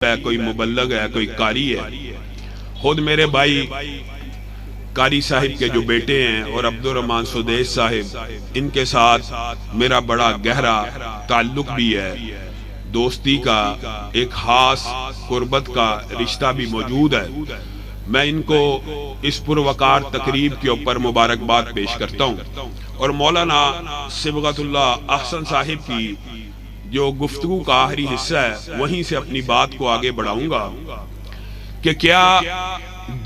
ہے، کوئی مبلغ ہے، کوئی قاری ہے۔ خود میرے بھائی قاری صاحب کے جو بیٹے ہیں اور عبد الرحمن سدیس صاحب، ان کے ساتھ میرا بڑا گہرا تعلق بھی ہے، دوستی کا ایک خاص قربت کا رشتہ بھی موجود ہے۔ میں ان کو اس پروقار تقریب کے اوپر مبارکباد پیش کرتا ہوں، اور مولانا صبغت اللہ احسن صاحب کی جو گفتگو کا آخری حصہ ہے وہیں سے اپنی بات کو آگے بڑھاؤں گا کہ کیا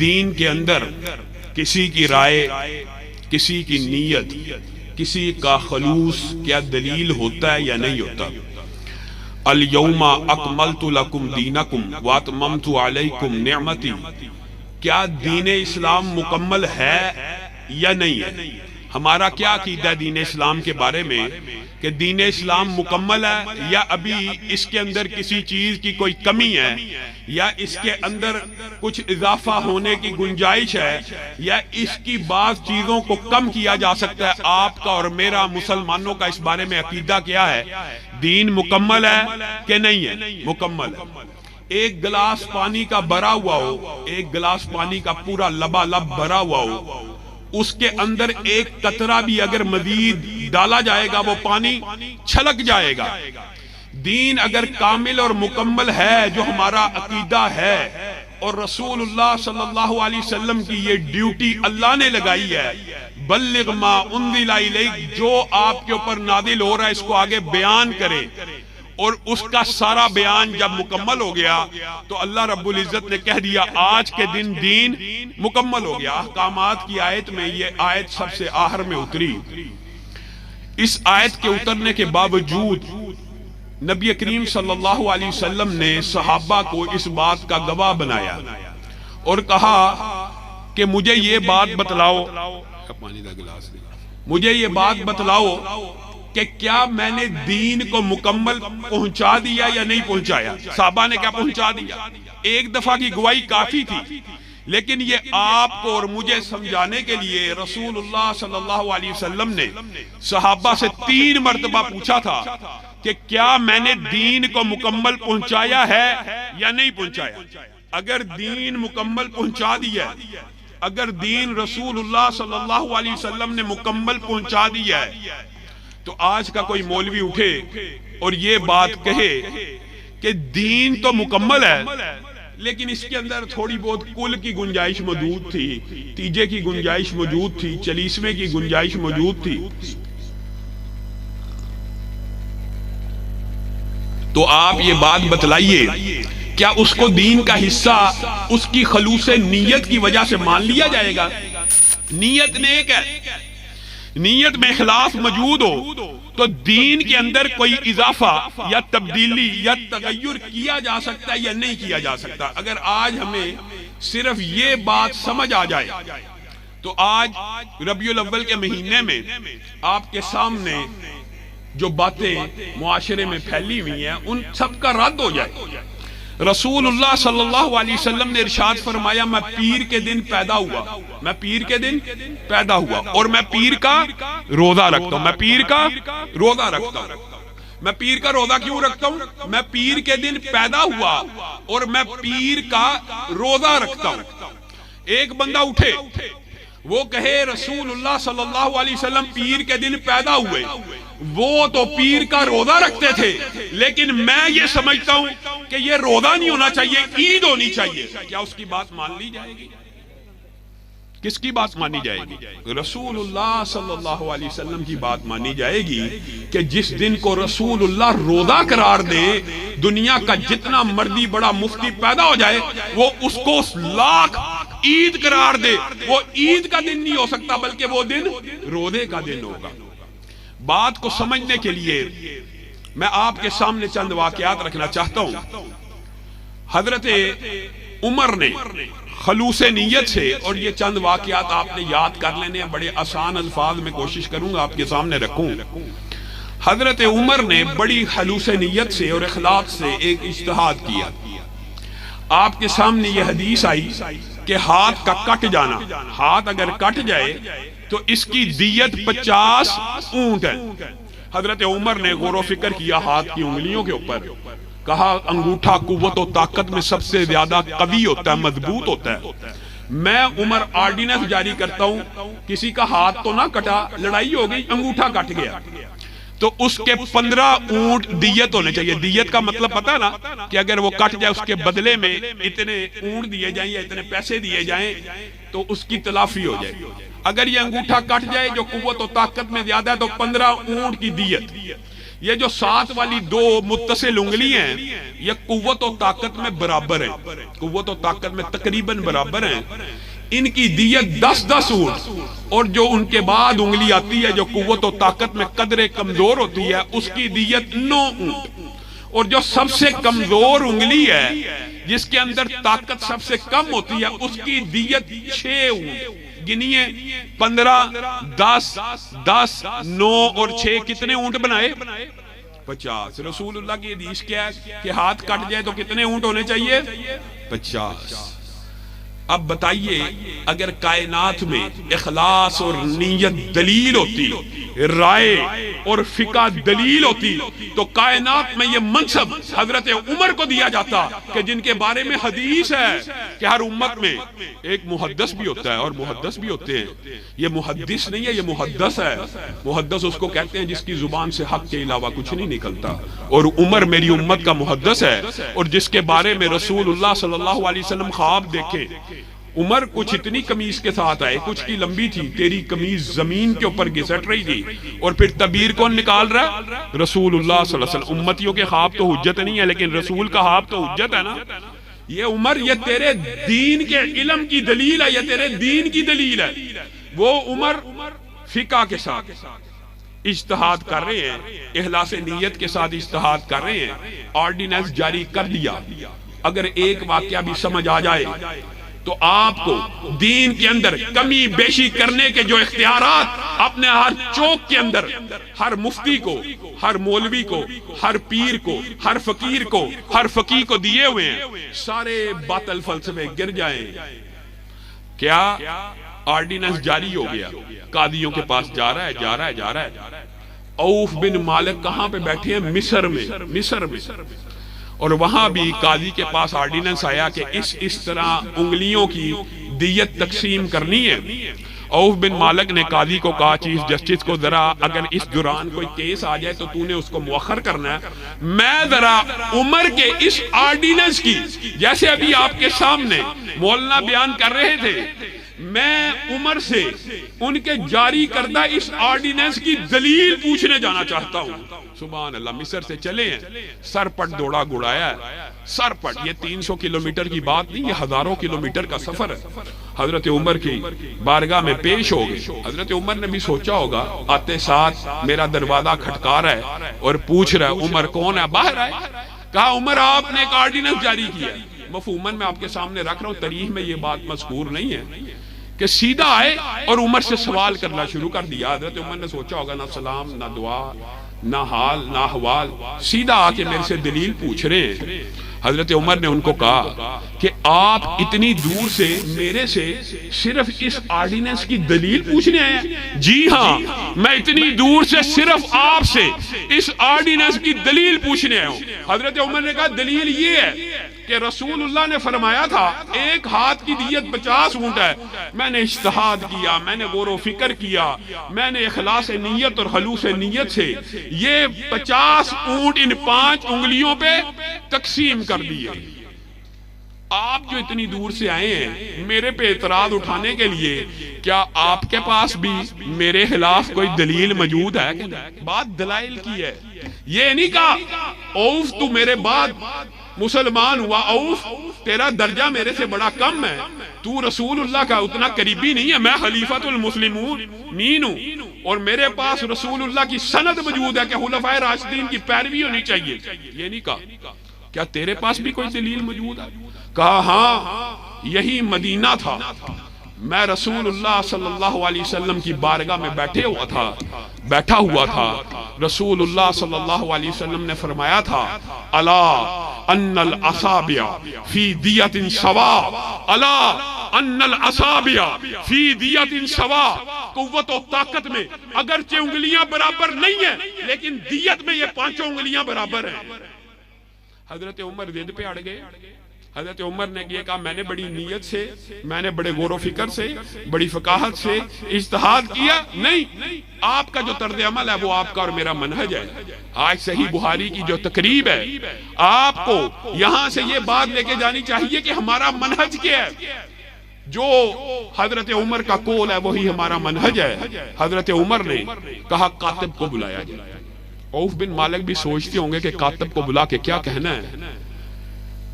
دین کے اندر کسی کی رائے، کسی کی نیت، کسی کا خلوص کیا دلیل ہوتا ہے یا نہیں ہوتا؟ الیوم اکملت لکم دینکم واتممت علیکم نعمتی، کیا دین اسلام مکمل ہے یا نہیں ہے؟ ہمارا کیا عقیدہ ہے دین اسلام کے بارے میں کہ دین اسلام مکمل ہے یا ابھی اس کے اندر کسی چیز کی کوئی کمی ہے، یا اس کے اندر کچھ اضافہ ہونے کی گنجائش ہے، یا اس کی بعض چیزوں کو کم کیا جا سکتا ہے؟ آپ کا اور میرا مسلمانوں کا اس بارے میں عقیدہ کیا ہے؟ دین مکمل ہے کہ نہیں ہے؟ مکمل ہے۔ ایک گلاس پانی کا بھرا ہوا ہو، ایک گلاس پانی کا پورا لبالب بھرا ہوا ہو، اس کے اندر ایک قطرہ بھی اگر مزید ڈالا جائے گا وہ پانی چھلک جائے گا۔ دین اگر کامل اور مکمل ہے جو ہمارا عقیدہ ہے، اور رسول اللہ صلی اللہ علیہ وسلم کی یہ ڈیوٹی اللہ نے لگائی ہے، بلغ ما انزل الیک، جو آپ کے اوپر نازل ہو رہا ہے اس کو آگے بیان کرے، اور اس کا سارا بیان جب مکمل ہو گیا تو اللہ رب العزت نے کہہ دیا آج کے دن دین مکمل ہو گیا۔ احکامات کی آیت میں یہ آیت سب سے آخر میں اتری۔ اس آیت کے اترنے کے باوجود نبی کریم صلی اللہ علیہ وسلم نے صحابہ کو اس بات کا گواہ بنایا اور کہا کہ مجھے یہ بات بتلاؤ، مجھے یہ بات بتلاؤ کہ کیا میں نے دین کو مکمل پہنچا دیا یا نہیں پہنچایا؟ صحابہ نے کیا پہنچا دیا؟ ایک دفعہ کی گواہی کافی تھی، لیکن یہ آپ کو اور مجھے سمجھانے کے لیے رسول اللہ صلی اللہ علیہ وسلم نے صحابہ سے 3 مرتبہ پوچھا تھا کہ کیا میں نے دین کو مکمل پہنچایا ہے یا نہیں پہنچایا؟ اگر دین مکمل پہنچا دیا ہے، اگر دین رسول اللہ صلی اللہ علیہ وسلم نے مکمل پہنچا دیا ہے، تو آج کا کوئی مولوی اٹھے اور یہ بات کہے کہ دین تو مکمل ہے لیکن اس کے اندر تھوڑی بہت کل کی گنجائش موجود تھی، تیجے کی گنجائش موجود تھی، چلیسویں کی گنجائش موجود تھی، تو آپ یہ بات بتلائیے کیا اس کو دین کا حصہ اس کی خلوص نیت کی وجہ سے مان لیا جائے گا؟ نیت نیک ہے، نیت میں اخلاص موجود ہو تو دین کے اندر کوئی اضافہ یا تبدیلی یا تغیر کیا جا سکتا ہے یا نہیں کیا جا سکتا؟ اگر آج ہمیں صرف یہ بات سمجھ آ جائے تو آج ربیع الاول کے مہینے میں آپ کے سامنے جو باتیں معاشرے میں پھیلی ہوئی ہیں ان سب کا رد ہو جائے۔ رسول اللہ صلی اللہ علیہ وسلم نے ارشاد فرمایا میں پیر کے دن پیدا ہوا، میں پیر کے دن پیدا ہوا اور میں پیر کا روزہ رکھتا ہوں، میں پیر کا روزہ رکھتا ہوں۔ میں پیر کا روزہ کیوں رکھتا ہوں؟ میں پیر کے دن پیدا ہوا اور میں پیر کا روزہ رکھتا ہوں۔ ایک بندہ اٹھے وہ کہے رسول اللہ صلی اللہ علیہ وسلم پیر کے دن پیدا ہوئے، وہ تو پیر کا روزہ رکھتے تھے، لیکن میں یہ سمجھتا ہوں کہ یہ روزہ نہیں ہونا چاہیے، عید ہونی چاہیے، کیا اس کی بات مان لی جائے گی؟ کس کی بات مانی جائے گی؟ رسول اللہ صلی اللہ علیہ وسلم کی بات مانی جائے گی کہ جس دن کو رسول اللہ روزہ قرار دے، دنیا کا جتنا مرضی بڑا مفتی پیدا ہو جائے وہ اس کو لاکھ عید قرار دے، وہ عید کا دن نہیں ہو سکتا بلکہ وہ دن روزے کا دن ہوگا۔ بات کو سمجھنے کے لیے میں آپ کے سامنے چند واقعات رکھنا چاہتا ہوں۔ حضرت عمر نے خلوص نیت سے، اور یہ چند واقعات آپ نے یاد کر لینے ہیں، بڑے آسان الفاظ میں کوشش کروں گا آپ کے سامنے رکھوں۔ حضرت عمر نے بڑی خلوص نیت سے اور اخلاص سے ایک اجتہاد کیا۔ آپ کے سامنے یہ حدیث آئی کہ ہاتھ کا کٹ جانا، ہاتھ اگر کٹ جائے تو اس کی دیت 50 اونٹ ہے۔ حضرت عمر نے غور و فکر کیا ہاتھ کی انگلیوں کے اوپر، کہا انگوٹھا قوت و طاقت میں سب سے زیادہ قوی ہوتا ہے، مضبوط ہوتا ہے۔ میں عمر آرڈیننس جاری کرتا ہوں، کسی کا ہاتھ تو نہ کٹا، لڑائی ہو گئی، انگوٹھا کٹ گیا، تو اس کے 15 اونٹ دیت ہونے چاہیے۔ دیت کا مطلب پتہ ہے نا کہ اگر وہ کٹ جائے اس کے بدلے میں اتنے اونٹ دیے جائیں یا اتنے پیسے دیے جائیں تو اس کی تلافی ہو جائے۔ اگر یہ انگوٹھا کٹ جائے جو قوت و طاقت میں زیادہ ہے تو 15 اونٹ کی دیت۔ یہ جو 7 والی 2 متصل انگلی ہیں یہ قوت و طاقت میں برابر ہیں، قوت و طاقت میں تقریباً برابر ہیں، ان کی دیت 10 اونٹ، اور جو ان کے بعد انگلی آتی ہے جو قوت و طاقت میں قدرے کمزور ہوتی ہے اس کی دیت 9 اونٹ، اور جو سب سے کمزور انگلی ہے جس کے اندر طاقت سب سے کم ہوتی ہے اس کی دیت 6 اونٹ۔ گنیے 15 10 10 9 اور 6 کتنے اونٹ بنائے؟ 50۔ رسول اللہ کی حدیث کیا ہے کہ ہاتھ کٹ جائے تو کتنے اونٹ ہونے چاہیے؟ 50۔ اب بتائیے اگر کائنات میں اخلاص اور نیت دلیل ہوتی، رائے اور فقہ دلیل ہوتی، تو کائنات میں یہ منصب حضرت عمر کو دیا جاتا کہ جن کے بارے میں حدیث ہے کہ ہر امت میں ایک محدث بھی ہوتا ہے، اور محدث بھی ہوتے ہیں۔ یہ محدث نہیں ہے، یہ محدث ہے۔ محدث اس کو کہتے ہیں جس کی زبان سے حق کے علاوہ کچھ نہیں نکلتا، اور عمر میری امت کا محدث ہے، اور جس کے بارے میں رسول اللہ صلی اللہ علیہ وسلم خواب دیکھے۔ عمر کچھ اتنی قمیض کے ساتھ آئے، کچھ کی لمبی تھی، تیری قمیض زمین کے اوپر گھسٹ رہی تھی، اور پھر تعبیر کون نکال رہا ہے؟ رسول اللہ صلی اللہ علیہ وسلم۔ امتیوں کے خواب تو حجت نہیں ہے لیکن رسول کا خواب تو حجت ہے نا۔ یہ عمر یہ تیرے دین کے علم کی دلیل ہے، یہ تیرے دین کی دلیل ہے۔ وہ عمر فقہ کے ساتھ اجتہاد کر رہے ہیں، اخلاص نیت کے ساتھ اجتہاد کر رہے ہیں، آرڈیننس جاری کر دیا۔ اگر ایک واقعہ بھی سمجھ آ جائے تو آپ کو دین کے اندر کمی بیشی کرنے کے جو اختیارات اپنے ہر چوک کے اندر ہر مفتی کو، ہر مولوی کو، ہر پیر کو، ہر فقیر کو، ہر فقیہ کو دیے ہوئے ہیں، سارے باطل فلسفے گر جائیں۔ کیا آرڈیننس جاری ہو گیا، قاضیوں کے پاس جا رہا ہے۔ عوف بن مالک کہاں پہ بیٹھے ہیں؟ مصر میں، اور وہاں بھی قاضی کے پاس آرڈیننس آیا کہ اس طرح انگلیوں کی دیت تقسیم کرنی ہے۔ عوف بن مالک نے قاضی کو کہا چیف جسٹس کو ذرا اگر اس دوران کوئی کیس آ جائے تو تو نے اس کو مؤخر کرنا ہے، میں ذرا عمر کے اس آرڈیننس کی، جیسے ابھی آپ کے سامنے مولانا بیان کر رہے تھے، میں عمر سے ان کے جاری کردہ اس آرڈیننس کی دلیل پوچھنے جانا چاہتا ہوں۔ سبحان اللہ، مصر سے چلے ہیں، سر پٹ دوڑا گڑایا ہے، سر پٹ۔ یہ 300 کلومیٹر کی بات نہیں، یہ ہزاروں کلومیٹر کا سفر ہے۔ حضرت عمر کی بارگاہ میں پیش ہو گئے۔ حضرت عمر نے بھی سوچا ہوگا آتے ساتھ میرا دروازہ کھٹکا رہا ہے اور پوچھ رہا ہے عمر کون ہے، باہر آئے۔ کہا عمر آپ نے ایک آرڈیننس جاری کیا ہے، مفہوماً میں آپ کے سامنے رکھ رہا ہوں، تاریخ میں یہ بات مذکور نہیں ہے، کہ سیدھا آئے اور عمر سے سوال کرنا شروع کر دیا۔ حضرت عمر نے سوچا ہوگا نہ سلام نہ دعا نہ حال نہ احوال، سیدھا آ کے میرے سے دلیل پوچھ رہے ہیں۔ حضرت عمر نے ان کو کہا کہ آپ اتنی دور سے میرے سے صرف اس آرڈیننس کی دلیل پوچھنے آئے ہیں؟ جی ہاں، میں اتنی دور سے صرف آپ سے اس آرڈیننس کی دلیل پوچھنے آیا ہوں۔ حضرت عمر نے کہا دلیل یہ ہے کہ رسول اللہ نے فرمایا تھا ایک ہاتھ کی دیت 50 اونٹ ہے۔ میں نے اجتہاد کیا، میں نے غور و فکر کیا، میں نے اخلاص نیت اور خلوص نیت سے یہ 50 اونٹ ان 5 انگلیوں پہ تقسیم کر دیے۔ آپ جو اتنی دور سے آئے ہیں میرے پہ اعتراض اٹھانے کے لیے، کیا آپ کے پاس بھی میرے خلاف کوئی دلیل موجود ہے؟ بات دلائل کی ہے، یہ نہیں کہا عوف تو میرے بعد مسلمان ہوا، عوف تیرا درجہ میرے سے بڑا کم ہے، تو رسول اللہ کا اتنا قریبی نہیں ہے، میں خلیفۃ المسلمین ہوں اور میرے پاس رسول اللہ کی سند موجود ہے کہ خلفائے راشدین کی پیروی ہونی چاہیے۔ یہ نہیں کہا کیا تیرے پاس بھی کوئی دلیل موجود ہے؟ کہا ہاں، یہی مدینہ تھا، میں رسول اللہ صلی اللہ علیہ وسلم کی بارگاہ میں بیٹھا ہوا تھا، رسول اللہ صلی اللہ علیہ وسلم نے فرمایا تھا الا ان الاصابع فی دیت سواء، الا ان الاصابع فی دیت سواء، قوت و طاقت میں اگرچہ انگلیاں برابر نہیں ہیں لیکن دیت میں یہ 5 انگلیاں برابر ہیں۔ حضرت عمر ضد پہ اڑ گئے. حضرت عمر نے یہ کہا میں نے بڑی نیت سے، میں نے بڑے غور و فکر سے، بڑی فقاہت سے اجتہاد کیا. نہیں، آپ کا جو طرز عمل ہے وہ آپ کا اور میرا منہج ہے. آج صحیح بخاری کی جو تقریب ہے، آپ کو یہاں سے یہ بات لے کے جانی چاہیے کہ ہمارا منہج کیا ہے. جو حضرت عمر کا قول ہے وہی ہمارا منہج ہے. حضرت عمر نے کہا کاتب کو بلایا جائے. عوف بن مالک بھی سوچتے ہوں گے کہ کاتب کو بلا کے کیا کہنا ہے.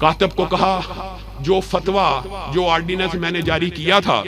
کاتب کو کہا جو فتویٰ، جو آرڈیننس میں نے جاری کیا تھا،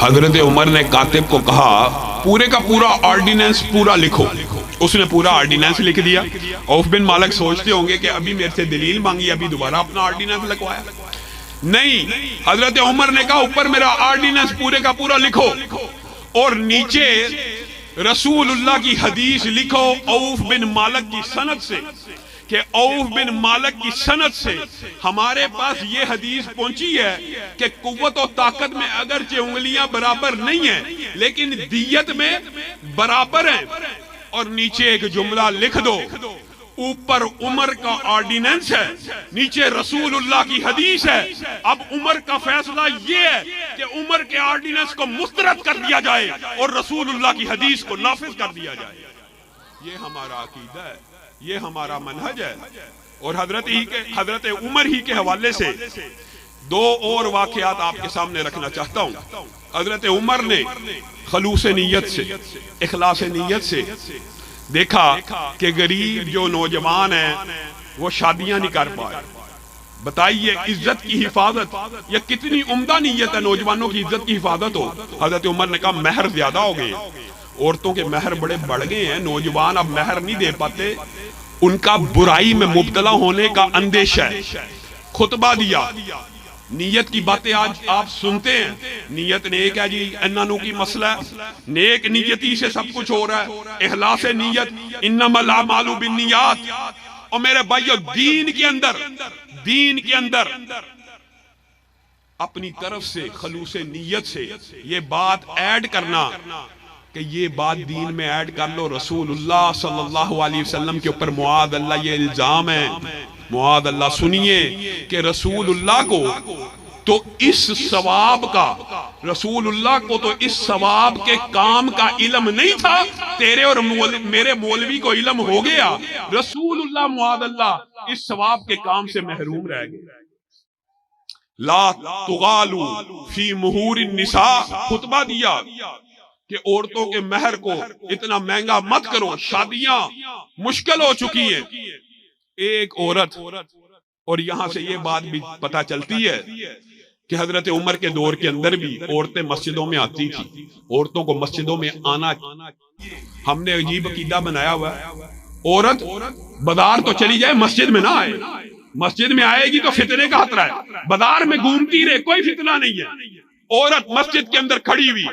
حضرت عمر نے کاتب کو کہا پورے کا پورا آرڈیننس پورا لکھو. اس نے پورا آرڈیننس لکھ دیا. عوف بن مالک سوچتے ہوں گے کہ ابھی میرے سے دلیل مانگی، ابھی دوبارہ اپنا آرڈیننس لکھوایا. نہیں، حضرت عمر نے کہا اوپر میرا آرڈیننس پورے کا پورا لکھو اور نیچے رسول اللہ کی حدیث لکھو عوف بن مالک کی سند سے، کہ عوف بن مالک کی سند سے ہمارے پاس یہ حدیث پہنچی ہے کہ قوت و طاقت میں اگرچہ انگلیاں برابر نہیں ہیں لیکن دیت میں برابر ہیں. اور نیچے ایک جملہ لکھ دو، اوپر عمر کا آرڈیننس ہے، نیچے رسول اللہ کی حدیث ہے. اب عمر کا فیصلہ یہ ہے کہ عمر کے آرڈیننس کو مسترد کر دیا جائے اور رسول اللہ کی حدیث کو نافذ کر دیا جائے. یہ ہمارا عقیدہ ہے، یہ ہمارا منہج ہے. اور حضرت عمر ہی کے حوالے سے دو اور واقعات آپ کے سامنے رکھنا چاہتا ہوں. حضرت عمر نے خلوص نیت سے، اخلاص نیت سے دیکھا کہ غریب جو نوجوان ہیں وہ شادیاں نہیں کر پائے. بتائیے عزت کی حفاظت، یا کتنی عمدہ نیت ہے نوجوانوں کی عزت کی حفاظت ہو. حضرت عمر نے کہا مہر زیادہ ہو گئے، عورتوں کے مہر بڑے بڑھ گئے ہیں، نوجوان اب مہر نہیں دے پاتے، ان کا برائی میں مبتلا ہونے کا اندیشہ ہے. خطبہ دیا. نیت کی باتیں آج آپ سنتے ہیں، نیت نیک ہے جی، انانو کی مسئلہ ہے، نیک نیتی سے سب کچھ ہو رہا ہے، اخلاص نیت، انما الاعمال بالنیات. اور میرے بھائیو دین کے اندر اپنی طرف سے خلوص نیت سے یہ بات ایڈ کرنا کہ یہ بات دین میں ایڈ کر لو، رسول اللہ صلی اللہ علیہ وسلم کے اوپر معاذ اللہ یہ الزام ہے. معاذ اللہ سنیے کہ رسول اللہ کو تو اس ثواب کا، رسول اللہ کو تو اس ثواب کے کام کا علم نہیں تھا، تیرے اور میرے مولوی کو علم ہو گیا. رسول اللہ معاذ اللہ اس ثواب کے کام سے محروم رہ گئے. لا تغالو فی مہور النساء، خطبہ دیا کہ عورتوں کے مہر کو اتنا مہنگا مت کرو، شادیاں مشکل ہو چکی ہیں. ایک عورت، اور یہاں سے یہ بات بھی پتہ چلتی ہے کہ حضرت عمر کے دور کے اندر بھی عورتیں مسجدوں میں آتی تھی، عورتوں کو مسجدوں میں آنا. ہم نے عجیب عقیدہ بنایا ہوا ہے، عورت بازار تو چلی جائے مسجد میں نہ آئے. مسجد میں آئے گی تو فتنے کا خطرہ ہے، بازار میں گھومتی رہے کوئی فتنہ نہیں ہے. عورت مسجد کے اندر کھڑی ہوئی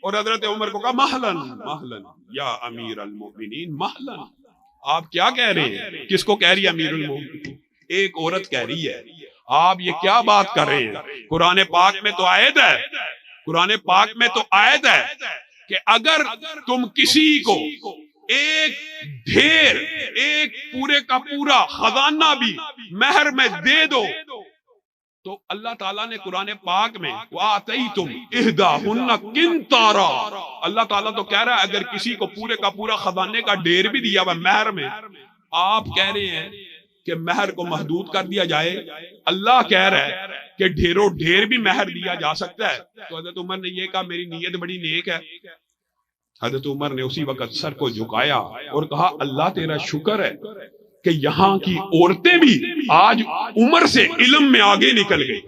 اور حضرت عمر کو کہا مہلن مہلن یا امیر المؤمنین مہلن. آپ کیا کہہ رہے ہیں؟ کس کو کہہ رہی ہے امیر المؤمنین؟ ایک عورت کہہ رہی ہے. آپ یہ کیا بات کر رہے ہیں؟ قرآن پاک میں تو آیت ہے، قرآن پاک میں تو آیت ہے کہ اگر تم کسی کو ایک ڈھیر، ایک پورے کا پورا خزانہ بھی مہر میں دے دو تو اللہ تعالیٰ نے قرآن پاک میں وَآتَيْتُمْ إِحْدَاهُنَّ قِنْطَارًا، اللہ تعالیٰ تو کہہ رہا ہے اگر کسی کو پورے کا پورا خزانے کا ڈھیر بھی دیا ہوا مہر میں، آپ کہہ رہے ہیں کہ مہر کو محدود کر دیا جائے، اللہ کہہ رہا ہے کہ ڈھیروں ڈھیر بھی مہر دیا جا سکتا ہے۔ تو حضرت عمر نے یہ کہا میری نیت بڑی نیک ہے۔ حضرت عمر نے اسی وقت سر کو جھکایا اور کہا اللہ تیرا شکر ہے کہ یہاں کی عورتیں بھی آج عمر سے علم میں آگے نکل گئی۔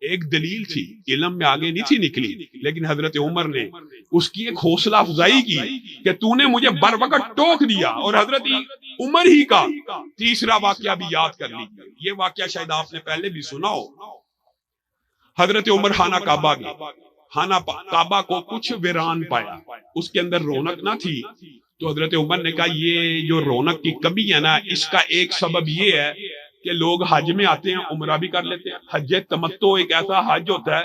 ایک دلیل تھی، علم میں آگے نہیں تھی نکلی، لیکن حضرت عمر نے اس کی ایک حوصلہ افزائی کی کہ تو نے مجھے بر وقت ٹوک دیا۔ اور حضرت عمر ہی کا تیسرا واقعہ بھی یاد کر لیجیے، یہ واقعہ شاید آپ نے پہلے بھی سنا ہو۔ حضرت عمر خانہ کعبہ گئے، خانہ کعبہ کو کچھ ویران پایا، اس کے اندر رونق نہ تھی۔ تو حضرت عمر نے کہا یہ جو رونق کی کمی ہے نا، اس کا ایک سبب یہ ہے کہ لوگ حج میں آتے ہیں عمرہ بھی کر لیتے ہیں۔ حج تمتع ایک ایسا حج ہوتا ہے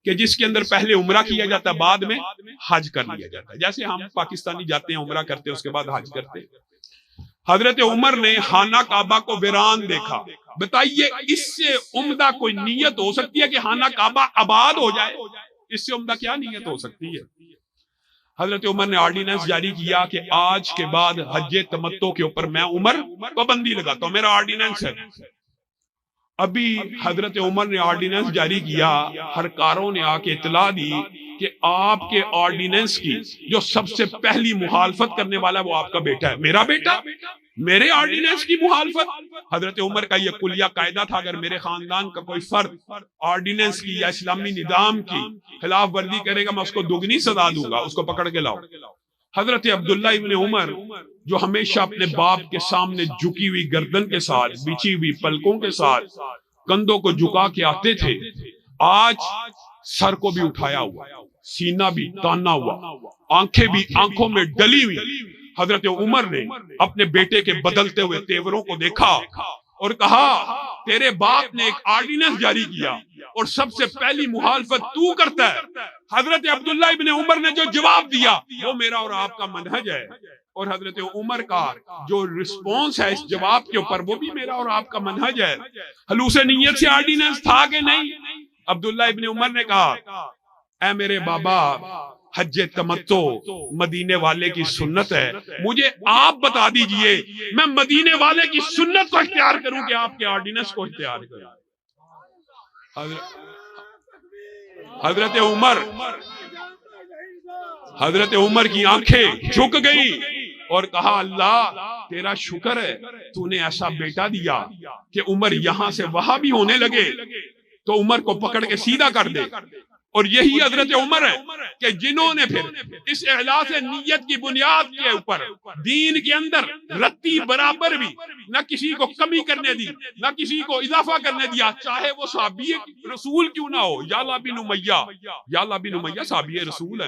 کہ جس کے اندر پہلے عمرہ کیا جاتا ہے، بعد میں حج کر لیا جاتا ہے، جیسے ہم پاکستانی جاتے ہیں عمرہ کرتے ہیں اس کے بعد حج کرتے ہیں۔ حضرت عمر نے خانہ کعبہ کو ویران دیکھا۔ بتائیے اس سے عمدہ کوئی نیت ہو سکتی ہے کہ خانہ کعبہ آباد ہو جائے؟ اس سے عمدہ کیا نیت ہو سکتی ہے؟ حضرت عمر نے آرڈیننس جاری کیا کہ آج کے بعد حج تمتع کے اوپر میں عمر پابندی لگاتا ہوں، میرا آرڈیننس ہے۔ ابھی حضرت عمر نے آرڈیننس جاری کیا، ہر کاروں نے آ کے اطلاع دی کہ آپ کے آرڈیننس کی جو سب سے پہلی مخالفت کرنے والا وہ آپ کا بیٹا ہے۔ میرا بیٹا میرے آرڈیننس کی مخالفت؟ حضرت عمر کا یہ کلیہ قاعدہ تھا اگر میرے خاندان کا کوئی فرد آرڈیننس کی یا اسلامی نظام کی خلاف ورزی کرے گا میں اس کو دگنی سزا دوں گا، اس کو پکڑ کے لاؤ۔ حضرت عبداللہ ابن عمر جو ہمیشہ اپنے باپ کے سامنے جھکی ہوئی گردن کے ساتھ، بچھی ہوئی پلکوں کے ساتھ کندھوں کو جھکا کے آتے تھے، آج سر کو بھی اٹھایا ہوا، سینہ بھی تانا ہوا، آنکھیں بھی آنکھوں میں ڈلی ہوئی۔ حضرت عمر نے اپنے بیٹے کے بدلتے ہوئے تیوروں کو دیکھا اور کہا تیرے باپ نے ایک آرڈیننس جاری کیا اور سب سے پہلی مخالفت تو کرتا ہے۔ حضرت عبداللہ ابن عمر نے جو جواب دیا وہ میرا اور آپ کا منہج ہے، اور حضرت عمر کا جو رسپونس ہے اس جواب کے اوپر وہ بھی میرا اور آپ کا منہج ہے۔ خلوص نیت سے آرڈیننس تھا کہ نہیں؟ عبداللہ ابن عمر نے کہا اے میرے بابا، حج تمتع مدینے والے کی سنت ہے، مجھے آپ بتا دیجئے میں مدینے والے کی سنت کو اختیار کروں کہ آپ کے آرڈیننس کو اختیار کروں؟ حضرت عمر کی آنکھیں جھک گئی اور کہا اللہ تیرا شکر ہے تو نے ایسا بیٹا دیا کہ عمر یہاں سے وہاں بھی ہونے لگے تو عمر کو پکڑ کے سیدھا کر دے۔ اور یہی حضرت عمر ہے کہ جنہوں نے پھر اس اخلاص نیت کی بنیاد کے اوپر دین کے اندر رتی برابر بھی نہ کسی کو کمی کرنے دی نہ کسی کو اضافہ کرنے دیا، چاہے وہ صحابی رسول کیوں نہ ہو۔ یعلا بن امیہ صحابی رسول ہے۔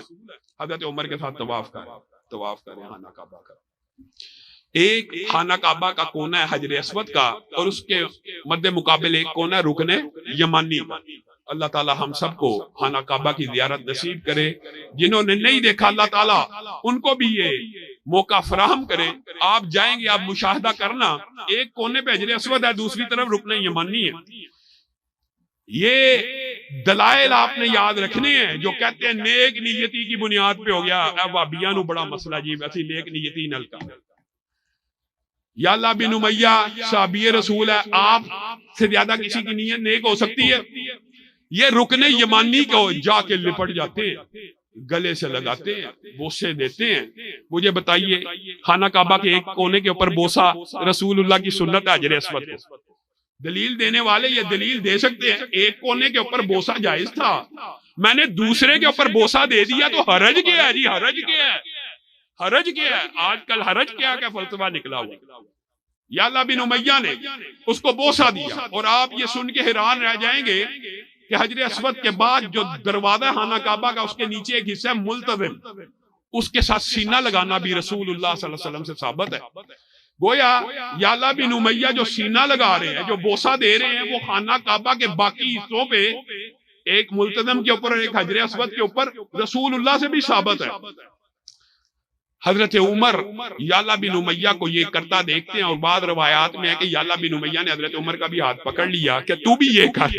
حضرت عمر کے ساتھ طواف کریں خانہ کعبہ کا۔ ایک خانہ کعبہ کا کونا ہے حجر اسود کا، اور اس کے مد مقابل ایک کونا ہے رکن یمانی کا۔ اللہ تعالیٰ ہم سب کو خانہ کعبہ کی زیارت نصیب کرے، جنہوں نے نہیں دیکھا اللہ تعالیٰ ان کو بھی یہ موقع فراہم کرے۔ آپ جائیں گے، آپ مشاہدہ کرنا، ایک کونے پہ حجر اسود ہے، دوسری طرف رکن یمانی ہے۔ یہ دلائل آپ نے یاد رکھنے ہیں جو کہتے ہیں نیک نیتی کی بنیاد پہ ہو گیا۔ وابیاں نو بڑا مسئلہ جی ویسی نیک نیتی نل کا۔ یعلا بن امیہ صحابی رسول ہے، آپ سے زیادہ کسی کی نیت نیک ہو سکتی ہے؟ یہ رکن یمانی کو جا کے لپٹ جاتے ہیں، گلے سے لگاتے ہیں، بوسے دیتے ہیں۔ مجھے بتائیے خانہ کعبہ کے ایک کونے کے اوپر بوسا رسول اللہ کی سنت ہے حجر اسود کو؟ دلیل دینے والے یہ دلیل دے سکتے ہیں ایک کونے کے اوپر بوسا جائز تھا، میں نے دوسرے کے اوپر بوسا دے دیا تو حرج کیا ہے؟ جی حرج کیا ہے؟ حرج کیا ہے؟ آج کل حرج کیا فلسفہ نکلا ہوا۔ یعلا بن امیہ نے اس کو بوسا دیا، اور آپ یہ سن کے حیران رہ جائیں گے کہ حجر اسود کے بعد جو دروازہ خانہ کعبہ کا اس کے نیچے ایک حصہ ملتزم، اس کے ساتھ سینہ لگانا بھی رسول اللہ صلی اللہ علیہ وسلم سے ثابت ہے۔ گویا یعلا بن امیہ جو سینہ لگا رہے ہیں، جو بوسا دے رہے ہیں، وہ خانہ کعبہ کے باقی حصوں پہ ایک ملتزم کے اوپر اور ایک حجر اسود کے اوپر رسول اللہ سے بھی ثابت ہے۔ حضرت عمر یعلا بن امیہ کو یہ کرتا دیکھتے ہیں، اور بعض روایات میں ہے کہ یعلا بن امیہ نے حضرت عمر کا بھی ہاتھ پکڑ لیا کہ تو بھی یہ کر۔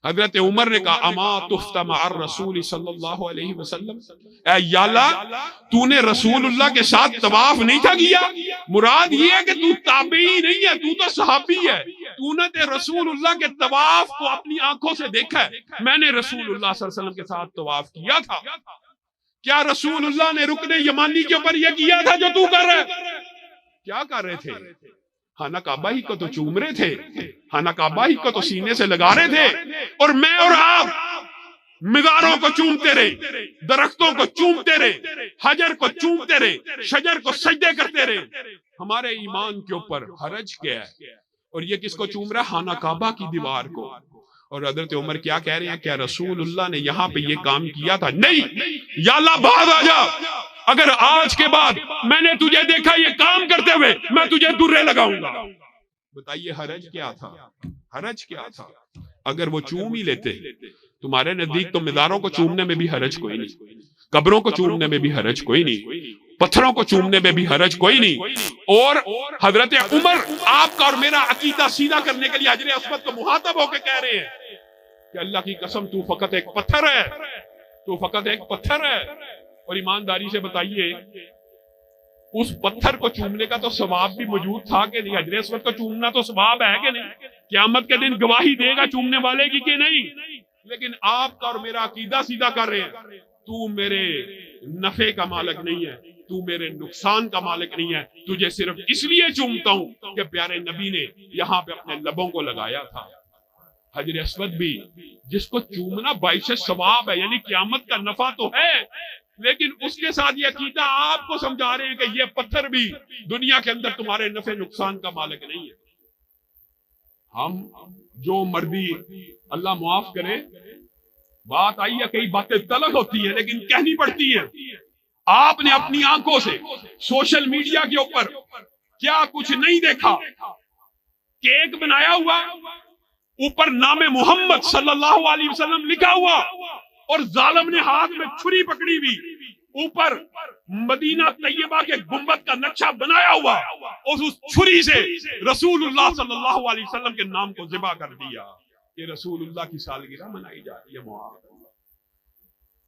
حضرت عمر نے کہا اما تفت مع الرسول صلی اللہ علیہ وسلم، اے یا اللہ تو نے رسول اللہ کے ساتھ طواف نہیں تھا کیا؟ مراد یہ ہے کہ تو تابعی نہیں ہے، تو تو صحابی ہے، تو نے رسول اللہ کے طواف کو اپنی آنکھوں سے دیکھا ہے۔ میں نے رسول اللہ صلی اللہ علیہ وسلم کے ساتھ طواف کیا تھا۔ کیا رسول اللہ نے رکن یمانی کے اوپر یہ کیا تھا جو تو کر رہے؟ کیا کر رہے تھے؟ خانہ کعبہ ہی کو تو چوم رہے تھے، خانہ کعبہ ہی کو تو سینے سے لگا رہے تھے، اور میں اور آپ مزاروں کو چومتے رہے، درختوں کو چومتے رہے، حجر کو چومتے رہے، شجر کو سجدے کرتے رہے۔ ہمارے ایمان کے اوپر حرج کیا ہے؟ اور یہ کس کو چوم رہا ہے؟ خانہ کعبہ کی دیوار کو۔ اور حضرت عمر کیا کہہ رہے ہیں؟ کیا رسول اللہ نے یہاں پہ یہ کام کیا تھا؟ نہیں، یا اللہ باز آ جا، اگر آج کے بعد میں نے تجھے دیکھا یہ کام کرتے ہوئے میں تجھے درے لگاؤں گا۔ بتائیے حرج کیا تھا؟ حرج کیا تھا؟ اگر وہ چوم ہی لیتے، تمہارے نزدیک تو مزاروں کو چومنے میں بھی حرج کوئی نہیں، قبروں کو چومنے میں بھی حرج کوئی نہیں، پتھروں کو چومنے میں بھی حرج کوئی نہیں۔ اور حضرت عمر آپ کا اور میرا عقیدہ سیدھا کرنے کے لیے حجر اسود کو مخاطب ہو کے کہہ رہے ہیں کہ اللہ کی قسم تو فقط ایک پتھر ہے، تو فقط ایک پتھر ہے۔ اور ایمانداری سے بتائیے اس پتھر کو چومنے کا تو ثواب بھی موجود تھا کہ نہیں؟ حجر اسود کو چومنا تو ثواب ہے کہ نہیں؟ قیامت کے دن گواہی دے گا چومنے والے کی کہ نہیں؟ لیکن آپ کا اور میرا عقیدہ سیدھا کر رہے ہیں، تو میرے نفع کا مالک نہیں ہے، تو میرے نقصان کا مالک نہیں ہے، تجھے صرف اس لیے چومتا ہوں کہ پیارے نبی نے یہاں پہ اپنے لبوں کو لگایا تھا۔ حجر اسود بھی جس کو چومنا باعث ثواب ہے، یعنی قیامت کا نفع تو ہے، لیکن اس کے ساتھ یہ عقیدہ آپ کو سمجھا رہے ہیں کہ یہ پتھر بھی دنیا کے اندر تمہارے نفع نقصان کا مالک نہیں ہے۔ ہم جو مرضی، اللہ معاف کرے، بات آئی ہے، کئی باتیں تلخ ہوتی ہیں لیکن کہنی پڑتی ہیں۔ آپ نے اپنی آنکھوں سے سوشل میڈیا کے اوپر کیا کچھ نہیں دیکھا؟ کیک بنایا ہوا، اوپر نام محمد صلی اللہ علیہ وسلم لکھا ہوا، اور ظالم نے ہاتھ میں چھری پکڑی ہوئی، اوپر مدینہ طیبہ کے گنبد کا نقشہ بنایا ہوا، اور اس چھری سے رسول اللہ صلی اللہ علیہ وسلم کے نام کو ذبح کر دیا۔ کہ رسول اللہ کی سالگرہ منائی جا رہی ہے۔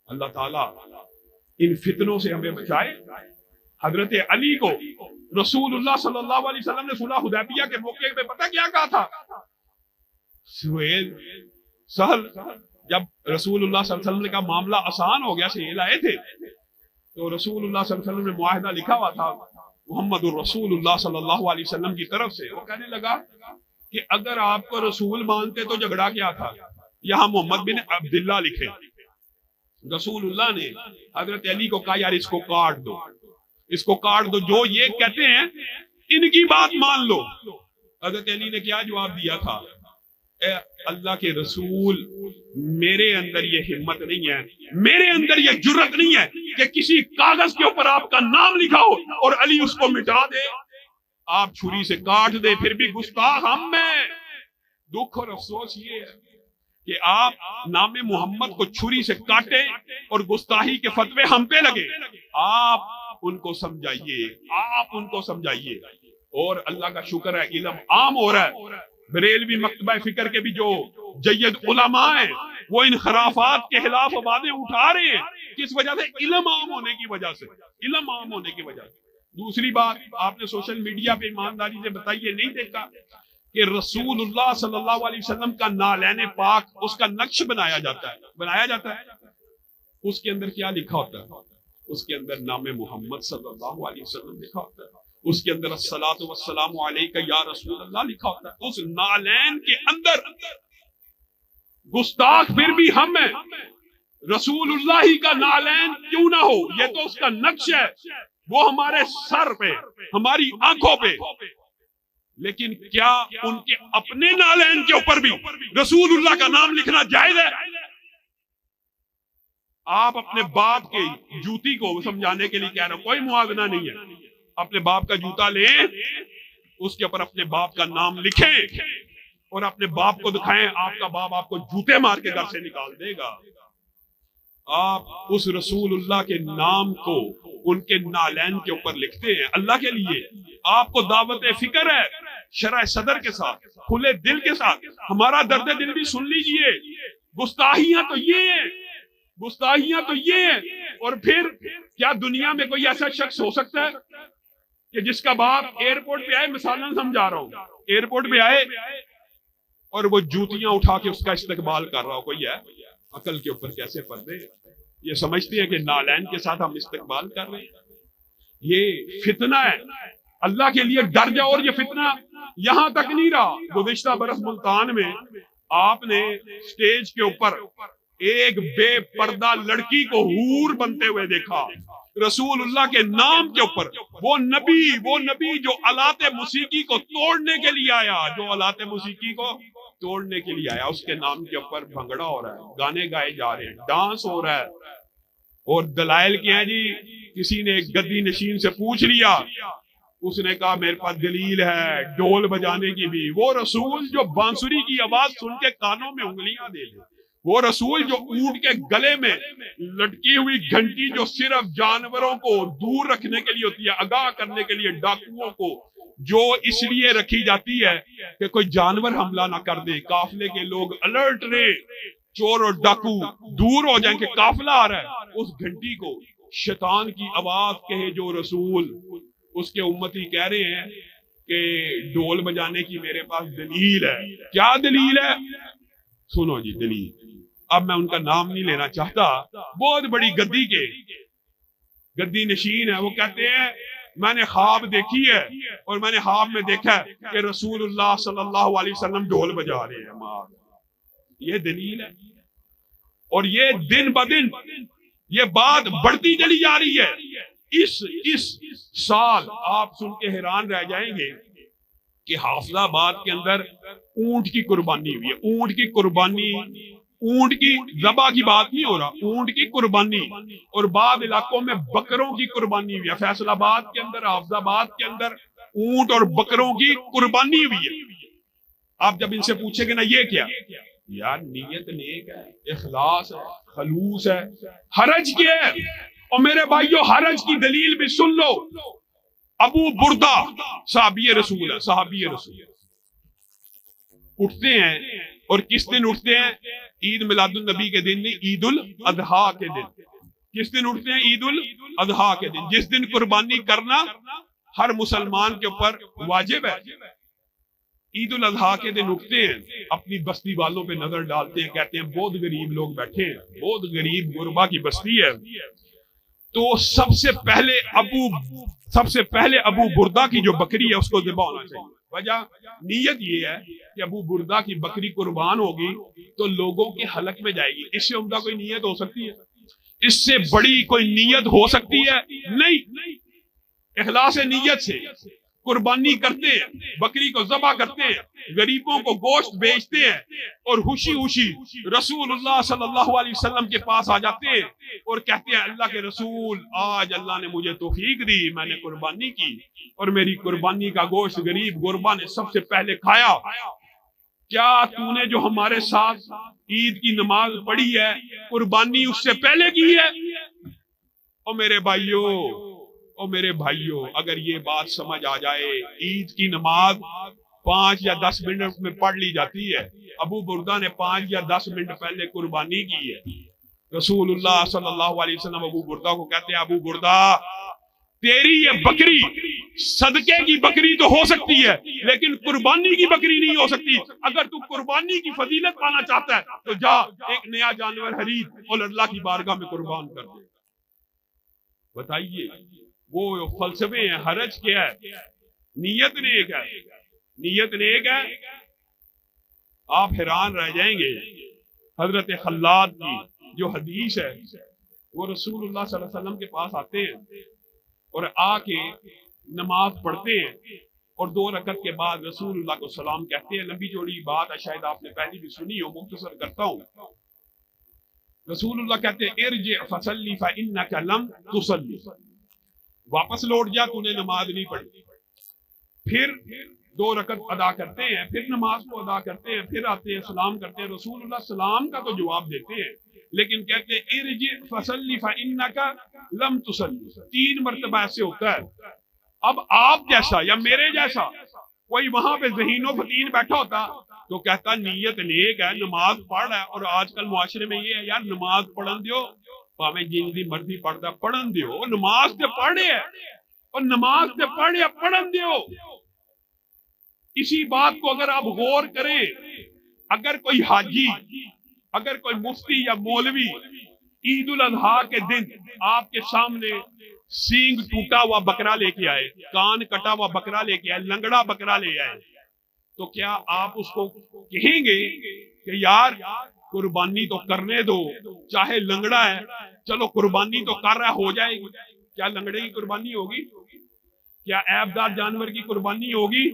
اللہ تعالیٰ ان فتنوں سے ہمیں بچائے۔ حضرت علی کو رسول اللہ صلی اللہ علیہ وسلم نے صلح حدیبیہ کے موقع پہ پتہ کیا کہا تھا؟ سہل، جب رسول اللہ صلی اللہ علیہ وسلم نے کہا معاملہ آسان ہو گیا، سہیل آئے تھے، تو رسول اللہ صلی اللہ علیہ وسلم نے معاہدہ لکھا ہوا تھا محمد الرسول اللہ صلی اللہ علیہ وسلم کی طرف سے۔ وہ کہنے لگا کہ اگر آپ کو رسول مانتے تو جھگڑا کیا تھا؟ یہاں محمد بن عبداللہ لکھے۔ رسول اللہ نے حضرت علی کو کہا یار اس کو کاٹ دو، اس کو کاٹ دو، جو یہ کہتے ہیں ان کی بات مان لو۔ حضرت علی نے کیا جواب دیا تھا؟ اے اللہ کے رسول، میرے اندر یہ ہمت نہیں ہے، میرے اندر یہ جرت نہیں ہے کہ کسی کاغذ کے اوپر آپ کا نام لکھا ہو اور علی اس کو مٹا دے، آپ چھری سے کاٹ دے، پھر بھی گستاخ ہم میں۔ دکھ اور افسوس یہ ہے کہ آپ نام محمد کو چھری سے کاٹے اور گستاخی کے فتوے ہم پہ لگے۔ آپ ان کو سمجھائیے، آپ ان کو سمجھائیے۔ اور اللہ کا شکر ہے علم عام ہو رہا ہے۔ بریلوی مکتبہ فکر کے بھی جو جید علماء ہیں وہ ان خرافات کے خلاف آوازیں اٹھا رہے ہیں۔ کس وجہ سے؟ علم عام ہونے کی وجہ سے، علم عام ہونے کی وجہ سے۔ دوسری بات، آپ نے سوشل میڈیا پہ ایمانداری سے بتائیے نہیں دیکھا کہ رسول اللہ صلی اللہ علیہ وسلم کا نالین پاک، اس کا نقش بنایا جاتا ہے۔ اس کے اندر کیا لکھا ہوتا ہے؟ اس کے اندر نام محمد صلی اللہ علیہ وسلم لکھا ہوتا ہے، اس کے اندر الصلاۃ والسلام علیک یا رسول اللہ لکھا ہوتا ہے۔ اس نالین کے اندر گستاخ پھر بھی ہم ہیں۔ رسول اللہ ہی کا نالین کیوں نہ ہو، یہ تو اس کا نقش ہے، وہ ہمارے سر پہ، ہماری آنکھوں پہ، لیکن کیا ان کے اپنے نالین کے اوپر بھی رسول اللہ کا نام لکھنا جائز ہے؟ آپ اپنے باپ کے جوتی کو سمجھانے کے لیے کہہ رہے ہیں، کوئی موازنہ نہیں ہے، اپنے باپ کا جوتا لیں، اس کے اوپر اپنے باپ کا نام لکھیں اور اپنے باپ کو دکھائیں، آپ کا باپ آپ کو جوتے مار کے گھر سے نکال دے گا۔ آپ اس رسول اللہ کے نام کو ان کے نالین کے اوپر لکھتے ہیں اللہ کے لیے۔ آپ کو دعوت فکر ہے شرح صدر کے ساتھ، کھلے دل کے ساتھ ہمارا درد دل بھی سن لیجئے. گستاخیاں تو یہ ہیں، گستاخیاں تو یہ ہیں. اور پھر کیا دنیا میں کوئی ایسا شخص ہو سکتا ہے کہ جس کا باپ ایئرپورٹ پہ آئے، مثالاً سمجھا رہا ہوں، ایئرپورٹ پہ آئے اور وہ جوتیاں اٹھا کے اس کا استقبال کر رہا ہو؟ کوئی ہے؟ عقل کے اوپر کیسے پردے؟ یہ سمجھتے ہیں کہ نالین کے ساتھ ہم استقبال کر رہے ہیں. یہ فتنہ ہے. اللہ کے لیے ڈر جاؤ. اور یہ فتنہ یہاں تک نہیں رہا. گزشتہ برس ملتان میں آپ نے سٹیج کے اوپر ایک بے پردہ لڑکی کو حور بنتے ہوئے دیکھا، رسول اللہ کے نام کے اوپر. وہ نبی جو آلات موسیقی کو توڑنے کے لیے آیا، جو آلات موسیقی کو توڑنے کے لیے آیا، اس کے نام کے اوپر بھنگڑا ہو رہا ہے، گانے گائے جا رہے ہیں، ڈانس ہو رہا ہے. اور دلائل کیا ہے جی؟ کسی نے ایک گدی نشین سے پوچھ لیا، اس نے کہا میرے پاس دلیل ہے ڈھول بجانے کی بھی. وہ رسول جو بانسری کی آواز سن کے کانوں میں انگلیاں دے لے، وہ رسول جو اونٹ کے گلے میں لٹکی ہوئی گھنٹی جو صرف جانوروں کو دور رکھنے کے لیے ہوتی ہے، آگاہ کرنے کے لیے ڈاکوؤں کو، جو اس لیے رکھی جاتی ہے کہ کوئی جانور حملہ نہ کر دے، قافلے کے لوگ الرٹ رہے، چور اور ڈاکو دور ہو جائیں کہ قافلہ آ رہا ہے. اس گھنٹی کو شیطان کی آواز کہے جو رسول، اس کے امتی کہہ رہے ہیں کہ ڈھول بجانے کی میرے پاس دلیل ہے. کیا دلیل ہے؟ سنو جی دلیل. اب میں ان کا نام نہیں لینا چاہتا، بہت بڑی گدی نشین ہے. وہ کہتے ہیں میں نے خواب دیکھی ہے اور میں نے خواب میں دیکھا ہے کہ رسول اللہ صلی اللہ علیہ وسلم ڈھول بجا رہے ہیں. یہ دلیل ہے. اور یہ دن بدن یہ بات بڑھتی چلی جا رہی ہے. اس سال آپ سن کے حیران رہ جائیں گے کہ حافظ آباد کے اندر اونٹ کی قربانی ہوئی ہے. اونٹ کی قربانی، اونٹ کی ذبح کی بات نہیں ہو رہا، اونٹ کی قربانی. اور بعض علاقوں میں بکروں کی قربانی ہوئی ہے. فیصل آباد کے اندر، حافظ آباد کے اندر اونٹ اور بکروں کی قربانی ہوئی ہے. آپ جب ان سے پوچھیں گے نا یہ کیا، یار نیت نیک ہے، اخلاص ہے، خلوص ہے. حرج کیا ہے؟ اور میرے بھائیو حرج کی دلیل بھی سن لو. ابو بردہ صحابی رسول ہے، صحابی رسول اٹھتے ہیں. اور کس دن اٹھتے ہیں؟ عید میلاد النبی کے دن نہیں، عید الاضحیٰ کے دن. کس دن اٹھتے ہیں؟ عید الاضحیٰ کے دن، جس دن قربانی کرنا ہر مسلمان کے اوپر واجب ہے. عید الاضحیٰ کے دن اٹھتے ہیں، اپنی بستی والوں پہ نظر ڈالتے ہیں، کہتے ہیں بہت غریب لوگ بیٹھے ہیں، بہت غریب غربا کی بستی ہے. تو سب سے پہلے ابو بردہ کی جو بکری ہے اس کو ذبح ہونا چاہیے. وجہ نیت یہ ہے کہ ابو بردہ کی بکری قربان ہوگی تو لوگوں کے حلق میں جائے گی. اس سے عمدہ کوئی نیت ہو سکتی ہے؟ اس سے بڑی کوئی نیت ہو سکتی ہے؟ نہیں. اخلاص نیت سے قربانی کرتے ہیں، بکری کو ذبح کرتے ہیں، غریبوں کو گوشت بیچتے ہیں، اور خوشی رسول اللہ صلی اللہ علیہ وسلم کے پاس آ جاتے ہیں اور کہتے ہیں اللہ کے رسول آج اللہ نے مجھے توفیق دی، میں نے قربانی کی اور میری قربانی کا گوشت غریب غربا نے سب سے پہلے کھایا. کیا تو نے جو ہمارے ساتھ عید کی نماز پڑھی ہے قربانی اس سے پہلے کی ہے؟ او میرے بھائیوں اگر یہ بات سمجھ آ جائے، عید کی نماز 5 یا 10 منٹ میں پڑھ لی جاتی ہے. ابو بردہ نے 5 یا 10 منٹ پہلے قربانی کی ہے. رسول اللہ صلی اللہ علیہ وسلم ابو بردہ کو کہتے ہیں ابو بردہ تیری یہ بکری صدقے کی بکری تو ہو سکتی ہے لیکن قربانی کی بکری نہیں ہو سکتی. اگر تو قربانی کی فضیلت پانا چاہتا ہے تو جا ایک نیا جانور خرید اور اللہ کی بارگاہ میں قربان کر دے. بتائیے وہ فلسفے ہیں. حرج کیا ہے؟ نیت نیک ہے، نیت نیک ہے. آپ حیران رہ جائیں گے حضرت خلاد کی جو حدیث ہے، وہ رسول اللہ صلی اللہ علیہ وسلم کے پاس آتے ہیں اور آ کے نماز پڑھتے ہیں اور 2 رکعت کے بعد رسول اللہ کو سلام کہتے ہیں. لمبی چوڑی بات ہے، شاید آپ نے پہلی بھی سنی ہو، مختصر کرتا ہوں. رسول اللہ کہتے ہیں ارجع فصلی فانک لم تصلی، واپس لوٹ جا، تو نے نماز نہیں پڑھی. پھر 2 رکعت ادا کرتے ہیں، پھر نماز کو ادا کرتے ہیں، پھر آتے ہیں سلام کرتے ہیں. رسول اللہ سلام کا تو جواب دیتے ہیں لیکن کہتے ہیں ارجع فصلی فانک لم تصلی. 3 مرتبہ ایسے ہوتا ہے. اب آپ جیسا یا میرے جیسا کوئی وہاں پہ ذہین و فتین بیٹھا ہوتا تو کہتا نیت نیک ہے، نماز پڑھ ہے، اور آج کل معاشرے میں یہ ہے یار نماز پڑھن دیو، پاویں جن دی مرضی پڑھتا پڑھن دیو، نماز تے پڑھے ہے اور نماز تے پڑھے پڑھن دیو۔ اسی بات کو اگر آپ غور کریں، اگر کوئی حاجی، اگر کوئی مفتی یا مولوی عید الاضحیٰ کے دن آپ کے سامنے سینگ ٹوٹا ہوا بکرا لے کے آئے، کان کٹا ہوا بکرا لے کے آئے، لنگڑا بکرا لے آئے، تو کیا آپ اس کو کہیں گے کہ یار قربانی تو کرنے دو، چاہے لنگڑا ہے چلو قربانی تو کر رہا ہو جائے گی؟ کیا لنگڑے کی قربانی ہوگی؟ کیا عیبدار جانور کی قربانی ہوگی؟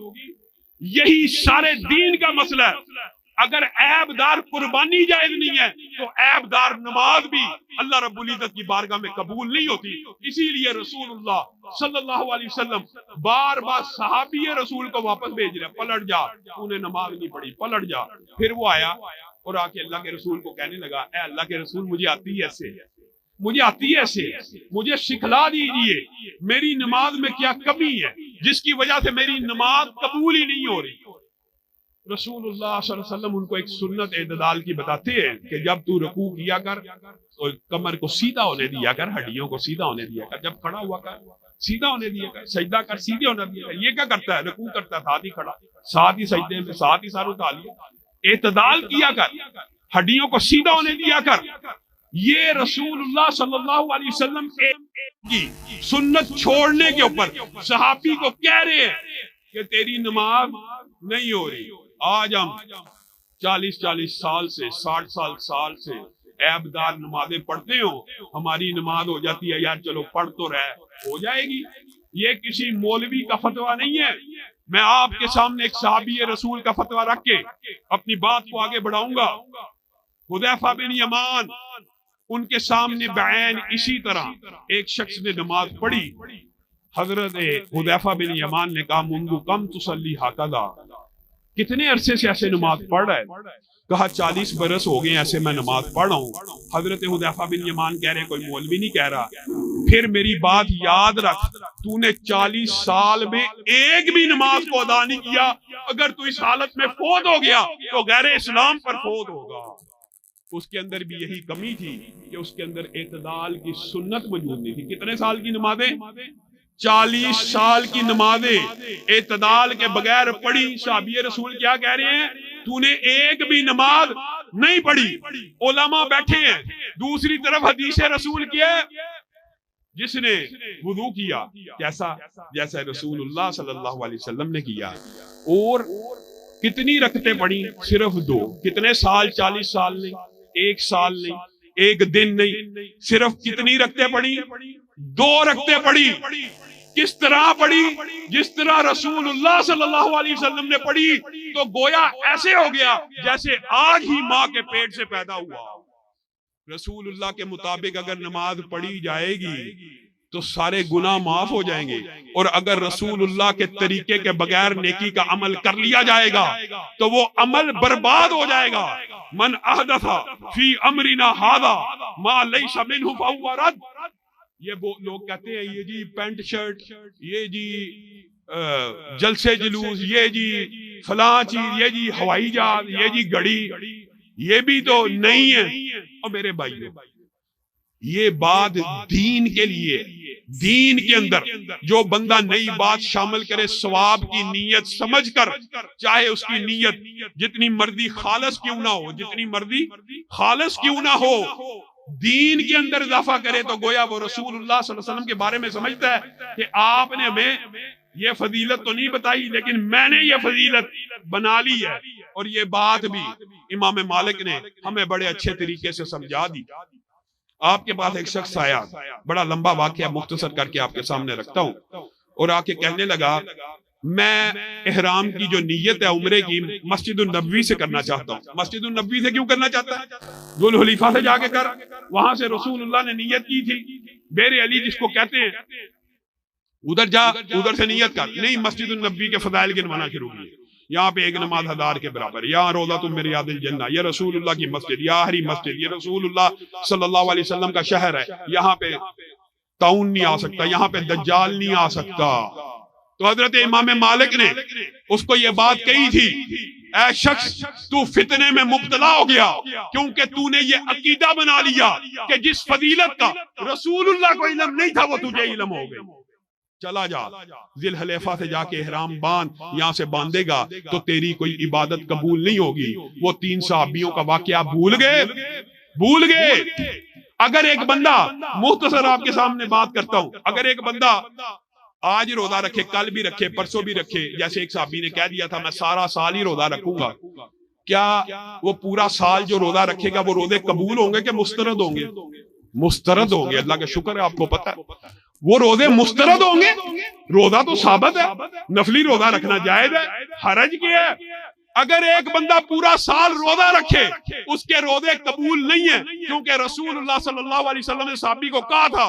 یہی سارے دین کا مسئلہ ہے۔ اگر عیبدار قربانی جائز نہیں ہے تو عیبدار نماز بھی اللہ رب العزت کی بارگاہ میں قبول نہیں ہوتی۔ اسی لیے رسول اللہ صلی اللہ علیہ وسلم بار بار صحابی رسول کو واپس بھیج رہے، پلٹ جا، تو نے نماز نہیں پڑھی، پلٹ جا۔ پھر وہ آیا اور آ کے اللہ کے رسول کو کہنے لگا، اے اللہ کے رسول مجھے آتی ہے ایسے، مجھے آتی ہے ایسے، مجھے سکھلا دیجئے میری نماز میں کیا کمی ہے جس کی وجہ سے میری نماز قبول ہی نہیں ہو رہی۔ رسول اللہ صلی اللہ علیہ وسلم ان کو ایک سنت اعتدال کی بتاتے ہیں کہ جب تو رکوع کیا کر تو کمر کو سیدھا ہونے دیا کر، ہڈیوں کو سیدھا ہونے دیا کر، جب کھڑا ہوا کر سیدھا ہونے دیا کر، سجدہ کر سیدھے ہونے دیا کر۔ یہ کیا کرتا ہے؟ رکوع کرتا ہے ساتھ ہی کھڑا، ساتھ ہی سجدے میں، ساتھ ہی سر اٹھا لیا۔ اعتدال کیا کر، ہڈیوں کو سیدھا ہونے دیا کر۔ یہ رسول اللہ صلی اللہ علیہ وسلم کی سنت چھوڑنے کے اوپر صحابی کو کہہ رہے ہیں کہ تیری نماز نہیں ہو رہی۔ آج ہم 40 سال سے 60 سال سے عیبدار نمازیں پڑھتے ہوں، ہماری نماز ہو جاتی ہے یار چلو پڑھ تو رہے، ہو جائے گی۔ یہ کسی مولوی کا فتویٰ نہیں ہے، میں آپ کے سامنے ایک صحابی رسول کا فتویٰ رکھ کے اپنی بات کو آگے بڑھاؤں گا۔ حذیفہ بن یمان، ان کے سامنے بعین اسی طرح ایک شخص نے نماز پڑھی، حضرت حذیفہ بن یمان نے کہا منذ کم تصلی ھکذا، کتنے عرصے سے ایسے نماز پڑھ رہا ہے؟ کہا 40 برس ہو گئے ایسے میں نماز پڑھ رہا ہوں۔ حضرت حذیفہ بن یمان کہہ رہے کوئی مولوی نہیں کہہ رہا، پھر میری بات یاد رکھ، تو نے 40 سال میں ایک بھی نماز کو ادا نہیں کیا، اگر تو اس حالت میں فوت ہو گیا تو غیر اسلام پر فوت ہوگا۔ اس کے اندر بھی یہی کمی تھی کہ اس کے اندر اعتدال کی سنت موجود نہیں تھی۔ کتنے سال کی نمازیں؟ 40 سال کی نمازیں اعتدال کے بغیر پڑھی۔ صحابی رسول کیا کہہ رہے ہیں؟ تو نے ایک بھی نماز نہیں پڑھی۔ علماء بیٹھے ہیں، دوسری طرف حدیث رسول کیا ہے، جس نے وضو کیا کیسا؟ جیسا رسول اللہ صلی اللہ علیہ وسلم نے کیا۔ اور کتنی رکعتیں پڑھی؟ صرف 2۔ کتنے سال؟ 40 سال نہیں، 1 سال نہیں، 1 دن نہیں، صرف کتنی رکعتیں پڑھی؟ 2 رکعتیں پڑھی۔ کس طرح پڑھی؟ جس طرح رسول اللہ صلی اللہ علیہ وسلم نے پڑھی، تو گویا ایسے ہو گیا جیسے آج ہی ماں کے پیٹ سے پیدا ہوا۔ رسول اللہ کے مطابق اگر نماز پڑھی جائے گی تو سارے گناہ معاف ہو جائیں گے، اور اگر رسول اللہ کے طریقے کے بغیر نیکی کا عمل کر لیا جائے گا تو وہ عمل برباد ہو جائے گا۔ من احدث فی امرنا ھذا ما لیس منہ فہو رد۔ یہ لوگ کہتے ہیں یہ جی پینٹ شرٹ، یہ جی جلسے جلوس، یہ جی فلاں چیز، یہ جی ہوائی جہاز، یہ جی گھڑی، یہ بھی تو نہیں ہے۔ اور میرے بھائیو، یہ بات دین کے لیے، دین کے اندر جو بندہ نئی بات شامل کرے ثواب کی نیت سمجھ کر، چاہے اس کی نیت جتنی مرضی خالص کیوں نہ ہو، جتنی مرضی خالص کیوں نہ ہو، دین کے اندر اضافہ کرے تو گویا وہ رسول اللہ صلی اللہ علیہ وسلم کے بارے میں سمجھتا ہے کہ آپ نے ہمیں یہ فضیلت تو نہیں بتائی لیکن میں نے یہ فضیلت بنا لی ہے۔ اور یہ بات بھی امام مالک نے ہمیں بڑے اچھے طریقے سے سمجھا دی۔ آپ کے پاس ایک شخص آیا، بڑا لمبا واقعہ مختصر کر کے آپ کے سامنے رکھتا ہوں، اور آ کے کہنے لگا میں احرام کی جو نیت ہے عمرے کی مسجد النبوی سے کرنا چاہتا ہوں۔ مسجد النبوی سے کیوں کرنا چاہتا ہے؟ ذوالحلیفہ سے جا کے کر، وہاں سے رسول اللہ نے نیت کی تھی، بیر علی جس کو کہتے ہیں، ادھر جا، ادھر سے نیت کر۔ نہیں، مسجد النبوی کے فضائل گنوانا شروع کیے۔ یہاں پہ ایک نماز 1000 کے برابر، یہاں روضۃ من ریاض الجنہ، یہ رسول اللہ کی مسجد، یہ آخری مسجد، یہ رسول اللہ صلی اللہ علیہ وسلم کا شہر ہے، یہاں پہ طاعون نہیں آ سکتا، یہاں پہ دجال نہیں آ سکتا۔ تو حضرت امام مالک نے اس کو یہ بات کہی تھی، اے شخص تو فتنے میں مبتلا ہو گیا کیونکہ تو نے یہ عقیدہ بنا لیا کہ جس فضیلت کا رسول اللہ کو علم نہیں تھا وہ تجھے علم ہو گئی۔ چلا جا ذی الحلیفہ سے جا کے احرام باندھ، یہاں سے باندھے گا تو تیری کوئی عبادت قبول نہیں ہوگی۔ وہ 3 صحابیوں کا واقعہ بھول گئے۔ اگر ایک بندہ، مختصر آپ کے سامنے بات کرتا ہوں، اگر ایک بندہ آج روزہ رکھے، کل بھی رکھے، پرسوں بھی رکھے، جیسے ایک صحابی نے کہہ دیا تھا میں سارا سال ہی روزہ رکھوں گا، کیا وہ پورا سال جو روزہ رکھے گا وہ روزے قبول ہوں گے کہ مسترد ہوں گے؟ مسترد ہوں گے۔ اللہ کا شکر ہے آپ کو پتہ ہے وہ روزے مسترد ہوں گے۔ روزہ تو ثابت ہے، نفلی روزہ رکھنا جائز ہے، حرج کیا ہے؟ اگر ایک بندہ پورا سال روزہ رکھے اس کے روزے قبول نہیں ہیں، کیونکہ رسول اللہ صلی اللہ علیہ وسلم نے صحابی کو کہا تھا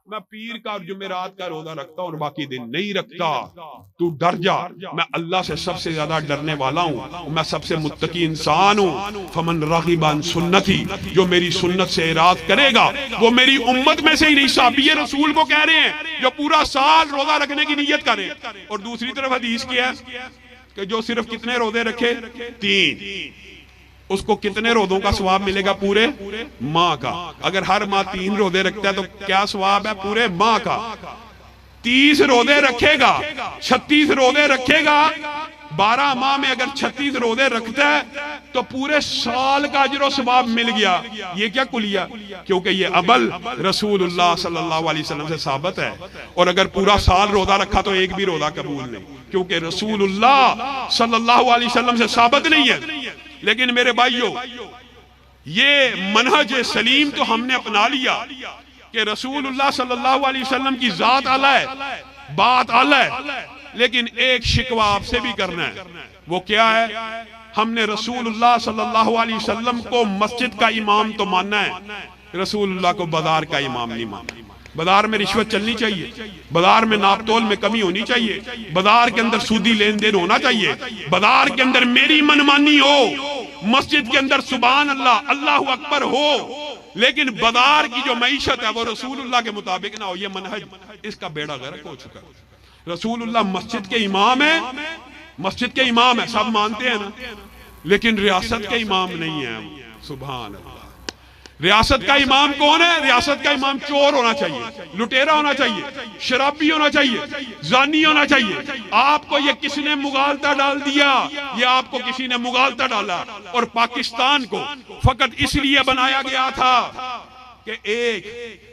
میں پیر کا اور جمعرات کا روزہ رکھتا ہوں اور باقی دن نہیں رکھتا، تو ڈر جا، میں اللہ سے سب سے زیادہ ڈرنے والا ہوں، میں سب سے متقی انسان ہوں۔ فمن رغب عن سنتی، جو میری سنت سے اعراض کرے گا وہ میری امت میں سے ہی نہیں۔ صحابی رسول کو کہہ رہے ہیں جو پورا سال روزہ رکھنے کی نیت کرے۔ اور دوسری طرف حدیث کیا ہے کہ جو صرف کتنے روزے رکھے؟ 3، اس کو کتنے روزوں کا ثواب ملے گا؟ پورے ماہ کا۔ اگر ہر ماہ 3 روزے رکھتا ہے تو کیا ثواب ہے؟ پورے ماہ کا۔ 30 روزے رکھے گا، 36 روزے رکھے گا، 12 ماہ میں اگر 36 روزے رکھتا ہے تو پورے سال کا اجر و ثواب مل گیا۔ یہ کیا کلیہ؟ کیونکہ یہ عمل رسول اللہ صلی اللہ علیہ وسلم سے ثابت ہے۔ اور اگر پورا سال روزہ رکھا تو ایک بھی روزہ قبول نہیں، کیونکہ رسول اللہ صلی اللہ علیہ وسلم سے ثابت نہیں ہے۔ لیکن میرے بھائیوں، یہ منہج سلیم تو ہم نے اپنا لیا کہ رسول اللہ صلی اللہ علیہ وسلم کی ذات اعلیٰ ہے، بات اعلیٰ ہے، لیکن ایک شکوہ آپ سے بھی کرنا ہے۔ وہ کیا ہے؟ ہم نے رسول اللہ صلی اللہ علیہ وسلم کو مسجد کا امام تو ماننا ہے، رسول اللہ کو بازار کا امام نہیں ماننا۔ بازار میں رشوت چلنی چاہیے، بازار میں ناپ تول میں کمی ہونی چاہیے، بازار کے اندر سودی لین دین ہونا چاہیے، بازار کے اندر میری منمانی ہو، مسجد کے اندر سبحان اللہ اللہ اکبر ہو، لیکن بازار کی جو معیشت ہے وہ رسول اللہ کے مطابق نہ ہو۔ یہ منہج، اس کا بیڑا غرق ہو چکا ہے۔ رسول اللہ مسجد کے امام ہیں، مسجد کے امام ہیں، سب مانتے ہیں نا، لیکن ریاست کے امام نہیں ہے۔ سبحان اللہ۔ ریاست کا امام کون ہے؟ ریاست کا امام چور ہونا چاہیے، لٹیرا ہونا چاہیے، شرابی ہونا چاہیے، زانی ہونا چاہیے۔ آپ کو یہ کس نے مغالطہ ڈال دیا؟ یہ آپ کو کسی نے مغالطہ ڈالا، اور پاکستان کو فقط اس لیے بنایا گیا تھا کہ ایک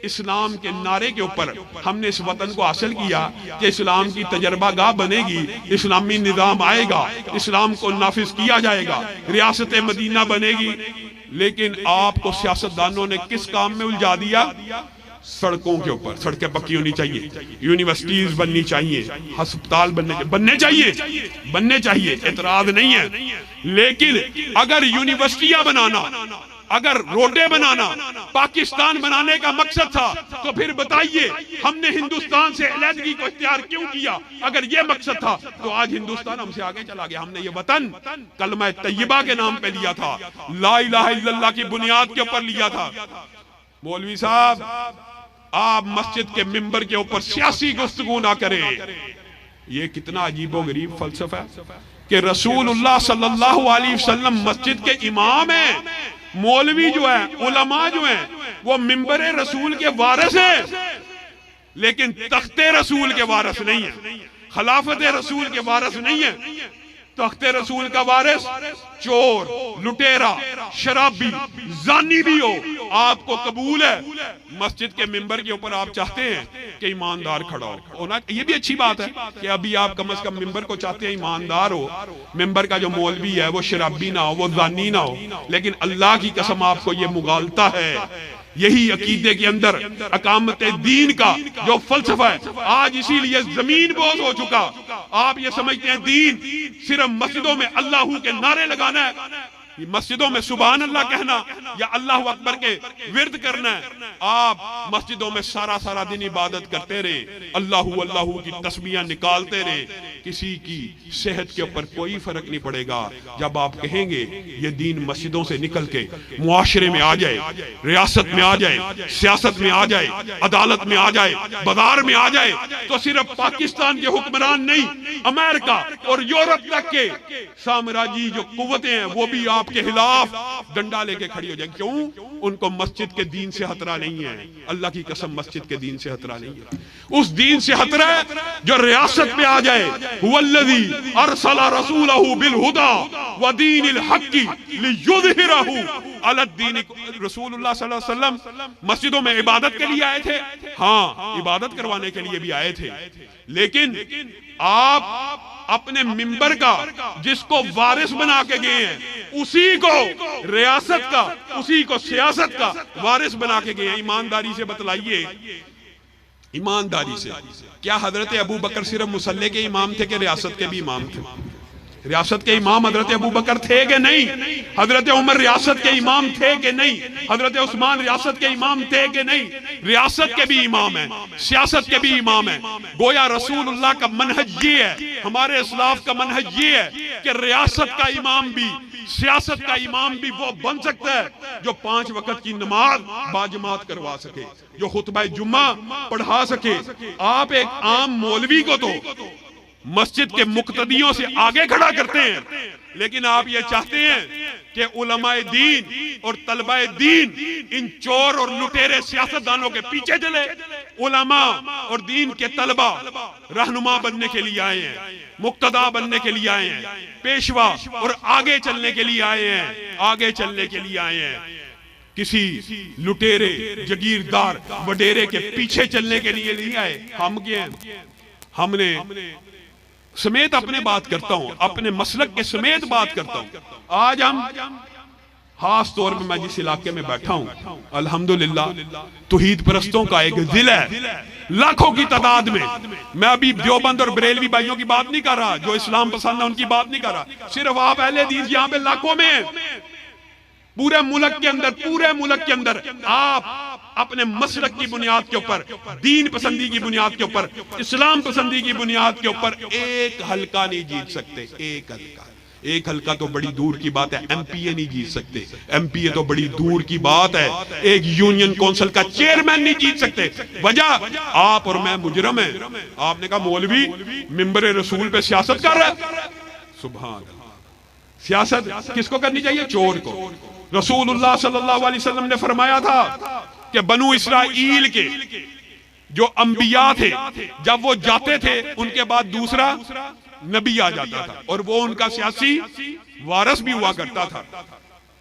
اسلام کے نعرے کے اوپر ہم نے اس وطن کو حاصل کیا کہ اسلام کی تجربہ گاہ بنے گی، اسلامی نظام آئے گا، اسلام کو نافذ کیا جائے گا، ریاست مدینہ بنے گی۔ لیکن آپ کو سیاستدانوں نے کس کام میں الجھا دیا؟ سڑکوں کے اوپر۔ سڑکیں پکی ہونی چاہیے، یونیورسٹیز بننی چاہیے، ہسپتال بننے چاہیے، اعتراض نہیں ہے۔ لیکن اگر یونیورسٹیاں بنانا، اگر روڈیں بنانا پاکستان بنانے کا مقصد تھا تو پھر بتائیے ہم نے ہندوستان سے علیحدگی کو اختیار کیوں کیا؟ اگر یہ مقصد تھا تو آج ہندوستان ہم سے آگے چلا گیا۔ ہم نے یہ وطن کلمہ طیبہ کے نام پہ لیا تھا، لا الہ الا اللہ کی بنیاد کے اوپر لیا تھا۔ مولوی صاحب، آپ مسجد کے ممبر کے اوپر سیاسی گفتگو نہ کریں۔ یہ کتنا عجیب و غریب فلسفہ ہے کہ رسول اللہ صلی اللہ علیہ وسلم مسجد کے امام ہیں، مولوی جو ہیں، علماء جو ہیں، وہ ممبر رسول کے وارث ہیں، لیکن تخت رسول کے وارث نہیں ہیں، خلافت رسول کے وارث نہیں ہیں۔ تخت رسول کا وارث چور، لٹیرا، شرابی، زانی بھی ہو، آپ کو قبول ہے۔ مسجد کے ممبر کے اوپر آپ چاہتے ہیں کہ ایماندار کھڑا ہو، یہ بھی اچھی بات ہے کہ ابھی آپ کم از کم ممبر کو چاہتے ہیں ایماندار ہو، ممبر کا جو مولوی ہے وہ شرابی نہ ہو، وہ زانی نہ ہو۔ لیکن اللہ کی قسم آپ کو یہ مغالطہ ہے۔ یہی عقیدے کے اندر اقامت دین کا جو فلسفہ ہے، آج اسی لیے زمین بوز ہو چکا۔ آپ یہ سمجھتے ہیں دین صرف مسجدوں میں اللہ کے نعرے لگانا ہے، مسجدوں میں سبحان اللہ کہنا یا اللہ اکبر کے ورد کرنا ہے، آپ مسجدوں میں سارا دن عبادت کرتے رہے، اللہ کی تسبیحاں نکالتے رہے، کسی کی صحت کے اوپر کوئی فرق نہیں پڑے گا۔ جب آپ کہیں گے یہ دین مسجدوں سے نکل کے معاشرے میں آ جائے، ریاست میں آ جائے، سیاست میں آ جائے، عدالت میں آ جائے، بازار میں آ جائے، تو صرف پاکستان کے حکمران نہیں، امریکہ اور یورپ تک کے سامراجی جو قوتیں ہیں وہ بھی آپ کے خلاف ڈنڈا لے کے کھڑی ہو جائیں۔ کیوں؟ ان کو مسجد کے دین سے خطرہ نہیں ہے، اللہ کی قسم مسجد کے دین سے خطرہ نہیں ہے، اس دین سے خطرہ ہے جو ریاست میں آ جائے۔ هو الذی ارسل رسولہ بالہدی ودین الحق لیظہرہ علی الدین۔ رسول اللہ صلی اللہ علیہ وسلم مسجدوں میں عبادت کے لیے آئے تھے، ہاں عبادت کروانے کے لیے بھی آئے تھے، لیکن آپ اپنے منبر کا جس کو وارث بنا کے گئے ہیں، اسی کو ریاست کا، اسی کو سیاست کا وارث بنا کے گئے ہیں۔ ایمانداری سے بتلائیے، ایمانداری سے، کیا حضرت ابو بکر صرف مصلی کے امام تھے کہ ریاست کے بھی امام تھے؟ ریاست کے امام حضرت ابو بکر تھے کہ نہیں؟ حضرت عمر ریاست کے امام تھے کہ نہیں؟ حضرت عثمان ریاست کے امام تھے کہ نہیں؟ ریاست کے بھی امام ہیں، سیاست کے بھی امام ہیں۔ گویا رسول اللہ کا منہج یہ ہے، ہمارے اسلاف کا منہج یہ ہے کہ ریاست کا امام بھی، سیاست کا امام بھی وہ بن سکتا ہے جو 5 وقت کی نماز باجماعت کروا سکے، جو خطبہ جمعہ پڑھا سکے۔ آپ ایک عام مولوی کو تو مسجد کے مقتدیوں سے آگے کھڑا کرتے ہیں، لیکن آپ یہ چاہتے ہیں کہ علماء دین اور طلباء دین ان چور اور لٹیرے سیاستدانوں کے پیچھے چلے۔ علماء اور دین کے طلباء رہنما بننے کے لیے آئے ہیں، مقتدا بننے کے لیے آئے ہیں، پیشوا اور آگے چلنے کے لیے آئے ہیں، آگے چلنے کے لیے آئے ہیں۔ کسی لٹیرے جگیردار وڈیرے کے پیچھے چلنے کے لیے نہیں آئے۔ ہم کیا ہیں؟ ہم نے سمیت اپنے بات کرتا ہوں، اپنے مسلک کے سمیت بات کرتا ہوں۔ آج ہم خاص طور پہ میں جس علاقے میں بیٹھا ہوں، الحمدللہ توحید پرستوں کا ایک ضلع ہے، لاکھوں کی تعداد میں ابھی دیوبند اور بریلوی بھائیوں کی بات نہیں کر رہا، جو اسلام پسند ہے ان کی بات نہیں کر رہا، صرف آپ اہل حدیث یہاں پہ لاکھوں میں ہیں۔ پورے ملک کے اندر آپ اپنے مسلک کی بنیاد کے اوپر، دین پسندی کی بنیاد کے اوپر، اسلام پسندی کی بنیاد کے اوپر ایک حلقہ نہیں جیت سکتے۔ ایک حلقہ تو بڑی دور کی بات ہے، ایم پی اے نہیں جیت سکتے، ایم پی اے تو بڑی دور کی بات ہے، ایک یونین کونسل کا چیئرمین نہیں جیت سکتے۔ وجہ آپ اور میں مجرم ہیں۔ آپ نے کہا مولوی منبر رسول پہ سیاست کر رہا ہے، سبحان اللہ۔ سیاست کس کو کرنی چاہیے؟ چور کو۔ رسول اللہ صلی اللہ علیہ وسلم نے فرمایا تھا کہ بنو اسرائیل کے جو انبیاء تھے، جب وہ جاتے تھے ان کے بعد دوسرا نبی آ جاتا تھا اور وہ ان کا سیاسی وارث بھی ہوا کرتا تھا۔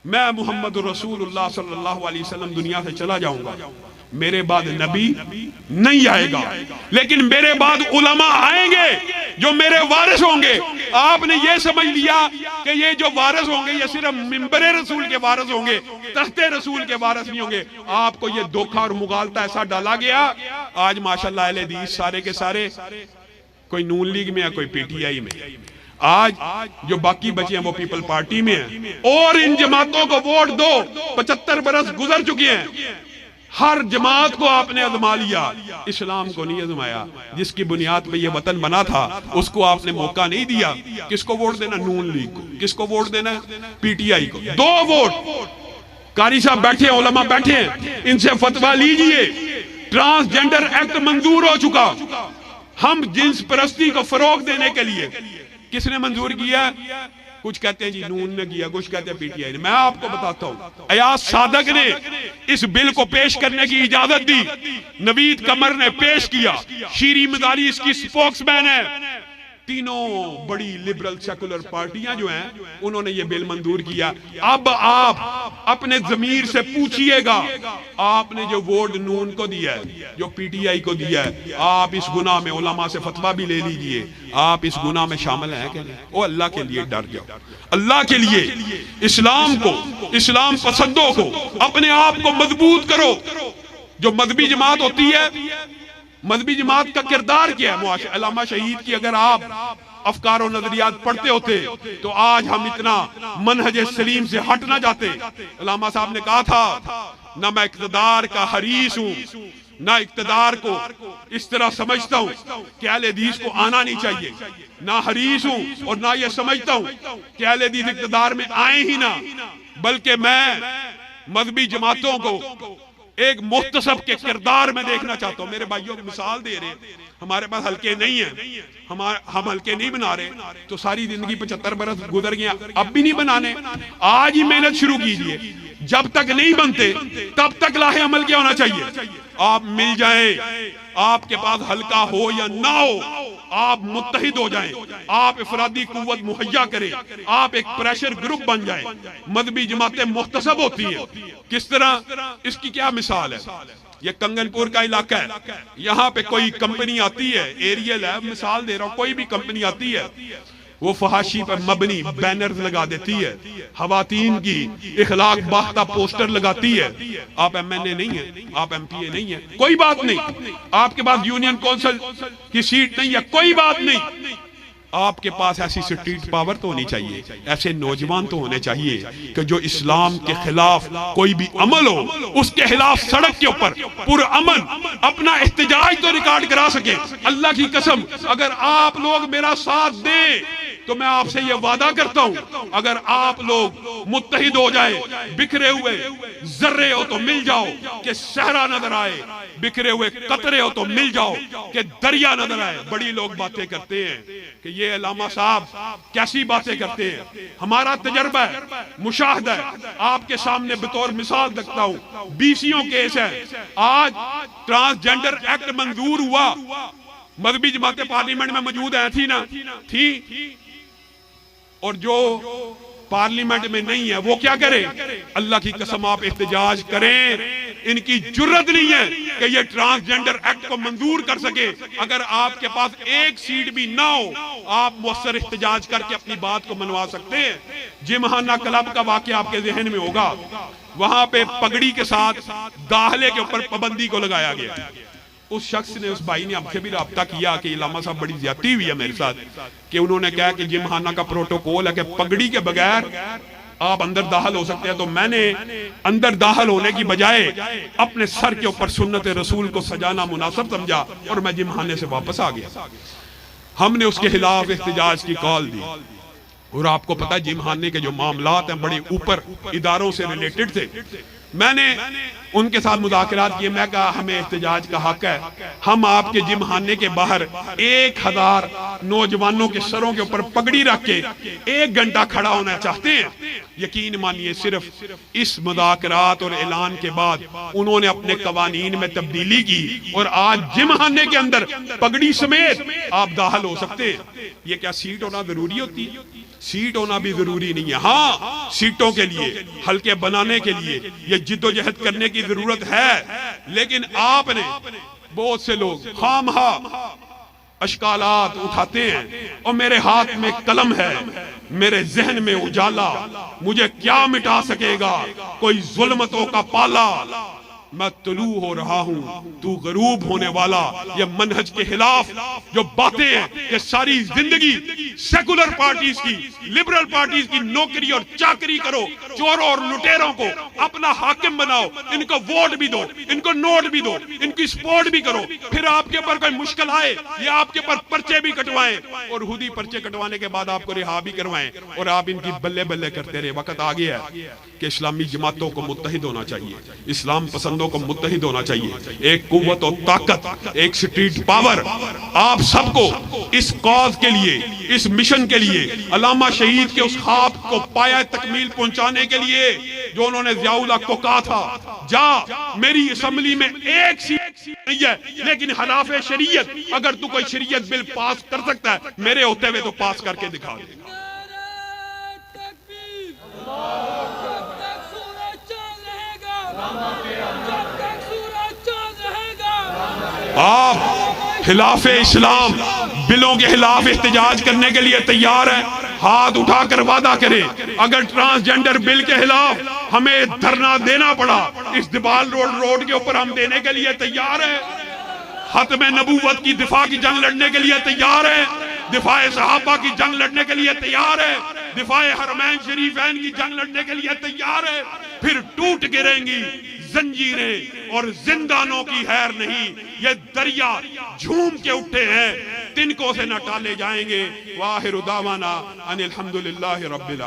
میں محمد رسول اللہ صلی اللہ علیہ وسلم دنیا سے چلا جاؤں گا، میرے بعد نبی نہیں آئے گا، لیکن میرے بعد علماء آئیں گے جو میرے وارث ہوں گے۔ آپ نے یہ سمجھ لیا کہ یہ جو وارث ہوں گے یہ صرف منبر رسول کے وارث ہوں گے، تخت رسول کے وارث نہیں ہوں گے۔ آپ کو یہ دھوکہ اور مغالطہ ایسا ڈالا گیا۔ آج ماشاءاللہ اہل حدیث سارے کے سارے، کوئی نون لیگ میں ہے، کوئی پی ٹی آئی میں، آج جو باقی بچے ہیں وہ پیپل پارٹی میں ہیں، اور ان جماعتوں کو ووٹ دو۔ 75 برس گزر چکے ہیں، ہر جماعت کو آپ نے ازما لیا، اسلام کو نہیں ازمایا۔ جس کی بنیاد پہ یہ وطن بنا تھا اس کو آپ نے موقع نہیں دیا۔ کس کو ووٹ دینا؟ نون لیگ کو۔ کس کو ووٹ دینا؟ پی ٹی آئی کو۔ 2 ووٹ۔ قاری صاحب بیٹھے ہیں، علماء بیٹھے ہیں، ان سے فتویٰ لیجئے۔ ٹرانسجنڈر ایکٹ منظور ہو چکا، ہم جنس پرستی کو فروغ دینے کے لیے کس نے منظور کیا؟ کچھ کہتے ہیں جی نون نے کیا، کچھ کہتے ہیں پی ٹی آئی نے۔ میں آپ کو بتاتا ہوں، ایاز صادق نے اس بل کو پیش کرنے کی اجازت دی، نوید قمر نے پیش کیا، شیری مداری اس کی سپوکس مین ہے۔ تینوں بڑی لبرل سیکولر پارٹیاں جو ہیں انہوں نے یہ بل منظور کیا۔ اب آپ اپنے ضمیر سے پوچھئے گا، آپ نے جو ووٹ نون کو دیا ہے، جو پی ٹی آئی کو دیا ہے، آپ اس گناہ میں علماء سے فتویٰ بھی لے لیجئے، آپ اس گناہ میں شامل ہیں کہ نہیں؟ او اللہ کے لیے ڈر جاؤ، اللہ کے لیے اسلام کو، اسلام پسندوں کو، اپنے آپ کو مضبوط کرو۔ جو مذہبی جماعت ہوتی ہے، مذہبی جماعت کا کردار کیا ہے؟ علامہ شہید کی اگر آپ افکار و نظریات پڑھتے ہوتے تو آج ہم اتنا منہج سلیم سے ہٹ نہ جاتے۔ علامہ صاحب نے کہا تھا نہ میں اقتدار کا حریص ہوں، نہ اقتدار کو اس طرح سمجھتا ہوں کہ اہل حدیث کو آنا نہیں چاہیے، نہ حریص ہوں اور نہ یہ سمجھتا ہوں کہ اہل حدیث اقتدار میں آئیں ہی نہ، بلکہ میں مذہبی جماعتوں کو ایک محتسب کے کردار میں دیکھنا چاہتا ہوں۔ میرے بھائیوں کو مثال دے رہے ہیں، ہمارے پاس حلقے نہیں ہیں، ہم حلقے نہیں بنا رہے تو ساری زندگی 75 برس گزر گیا، اب بھی نہیں بنانے، آج ہی محنت شروع کیجئے، جب تک نہیں بنتے تب تک لاہ عمل کیا ہونا چاہیے؟ آپ مل جائیں، آپ کے پاس حلقہ ہو یا نہ ہو، آپ متحد ہو جائیں، آپ افرادی قوت مہیا کریں، آپ ایک پریشر گروپ بن جائیں۔ مذہبی جماعتیں محتسب ہوتی ہیں، کس طرح؟ اس کی کیا مثال ہے؟ یہ کنگن پور کا علاقہ ہے، یہاں پہ کوئی کمپنی آتی ہے، ایریل ہے، مثال دے رہا ہوں، کوئی بھی کمپنی آتی ہے، وہ فحاشی پر مبنی بینرز لگا دیتی ہے، خواتین کی اخلاق باختہ پوسٹر لگاتی ہے۔ آپ ایم این اے نہیں ہیں، آپ ایم پی اے نہیں ہیں، کوئی بات نہیں، آپ کے پاس یونین کونسل کی سیٹ نہیں ہے، کوئی بات نہیں، آپ کے پاس ایسی سٹریٹ پاور تو ہونی چاہیے، ایسے نوجوان تو ہونے چاہیے کہ جو اسلام کے خلاف کوئی بھی عمل ہو اس کے خلاف سڑک کے اوپر پرامن اپنا احتجاج تو ریکارڈ کرا سکے۔ اللہ کی قسم اگر آپ لوگ میرا ساتھ دیں تو میں آپ سے یہ وعدہ کرتا ہوں، اگر آپ لوگ متحد ہو جائے، بکھرے ہوئے ذرے ہو تو مل جاؤ کہ صحرا نظر آئے، بکھرے ہوئے قطرے ہو تو مل جاؤ کہ دریا نظر آئے۔ بڑی لوگ باتیں کرتے ہیں کہ یہ علامہ صاحب کیسی باتیں کرتے ہیں، ہمارا تجربہ ہے، مشاہدہ ہے، آپ کے سامنے بطور مثال رکھتا ہوں۔ 20 کیس ہے، آج ٹرانسجنڈر ایکٹ منظور ہوا، مذہبی جماعتیں پارلیمنٹ میں موجود ہیں، تھی نا؟ تھی، اور جو پارلیمنٹ میں نہیں ہے وہ کیا کرے؟ اللہ کی قسم آپ احتجاج کریں، ان کی جرت نہیں ہے کہ یہ ٹرانسجنڈر ایکٹ کو منظور کر سکے۔ اگر آپ کے پاس ایک سیٹ بھی نہ ہو، آپ مؤثر احتجاج کر کے اپنی بات کو منوا سکتے ہیں۔ جمخانہ کلب کا واقعہ آپ کے ذہن میں ہوگا، وہاں پہ پگڑی کے ساتھ داخلے کے اوپر پابندی کو لگایا گیا۔ اس شخص نے، اس بھائی نے ہم سے بھی رابطہ کیا کہ علامہ صاحب بڑی زیادتی ہوئی ہے میرے ساتھ، کہ انہوں نے کہا کہ جمخانہ کا پروٹوکول ہے کہ پگڑی کے بغیر آپ اندر داخل ہو سکتے ہیں۔ تو میں نے اندر داخل ہونے کی بجائے اپنے سر کے اوپر سنت رسول کو سجانا مناسب سمجھا اور میں جمخانے سے واپس آ گیا۔ ہم نے اس کے خلاف احتجاج کی کال دی، اور آپ کو پتا جمخانے کے جو معاملات ہیں بڑے اوپر اداروں سے ریلیٹڈ تھے۔ میں نے ان کے ساتھ مذاکرات کیے، میں کہا ہمیں احتجاج کا حق ہے، ہم آپ کے جمخانے کے باہر 1000 نوجوانوں کے سروں کے اوپر پگڑی رکھ کے 1 گھنٹہ کھڑا ہونا چاہتے ہیں۔ یقین مانیے صرف اس مذاکرات اور اعلان کے بعد انہوں نے اپنے قوانین میں تبدیلی کی، اور آج جمخانے کے اندر پگڑی سمیت آپ داخل ہو سکتے ہیں۔ یہ کیا سیٹ ہونا ضروری ہوتی ہے؟ سیٹ ہونا بھی ضروری نہیں ہے، ہاں سیٹوں کے لیے، حلقے بنانے کے لیے یہ جد و جہد کرنے کی ضرورت ہے، لیکن آپ نے بہت سے لوگ خواہ اشکالات اٹھاتے ہیں، اور میرے ہاتھ میں قلم ہے، میرے ذہن میں اجالا، مجھے کیا مٹا سکے گا کوئی ظلمتوں کا پالا، میں طلوع ہو رہا ہوں تو غروب ہونے والا۔ یہ منہج کے خلاف جو باتیں ہیں کہ ساری زندگی سیکولر پارٹیز کی، لبرل پارٹیز کی نوکری اور چاکری کرو، چوروں اور لٹیروں کو اپنا حاکم بناؤ، ان کو ووٹ بھی دو، ان کو نوٹ بھی دو، ان کی سپورٹ بھی کرو، پھر آپ کے اوپر کوئی مشکل آئے یا آپ کے اوپر پرچے بھی کٹوائیں، اور خود ہی پرچے کٹوانے کے بعد آپ کو رہا بھی کروائیں، اور آپ ان کی بلے بلے کرتے رہے۔ وقت آ گیا ہے کہ اسلامی جماعتوں کو متحد ہونا چاہیے، اسلام پسندوں کو متحد ہونا چاہیے، ایک قوت و طاقت، ایک سٹریٹ پاور آپ سب کو اس کاز کے لیے، اس مشن کے لیے، علامہ شہید کے اس خواب کو پایہ تکمیل پہنچانے کے لیے جو انہوں نے ضیاء الحق کو کہا تھا، جا میری اسمبلی میں ایک سیٹ نہیں ہے لیکن خلاف شریعت، اگر تو کوئی شریعت بل پاس کر سکتا ہے میرے ہوتے ہوئے تو پاس کر کے دکھا دے۔ آپ خلاف اسلام بلوں کے خلاف احتجاج کرنے کے لیے تیار ہیں؟ ہاتھ اٹھا کر وعدہ کریں، اگر ٹرانسجنڈر بل کے خلاف ہمیں دھرنا دینا پڑا اس دیبال روڈ کے اوپر ہم دینے کے لیے تیار ہیں، ختم نبوت کی دفاع کی جنگ لڑنے کے لیے تیار ہیں، دفاع صحابہ کی جنگ لڑنے کے لیے تیار ہے، دفاع حرمین شریفین کی جنگ لڑنے کے لیے تیار ہے، پھر ٹوٹ گریں گی زنجیریں اور زندانوں کی خیر نہیں، یہ دریا جھوم کے اٹھے ہیں، تنکوں سے نہ ٹالے جائیں گے۔ وآخر دعوانا ان الحمدللہ رب العالمین۔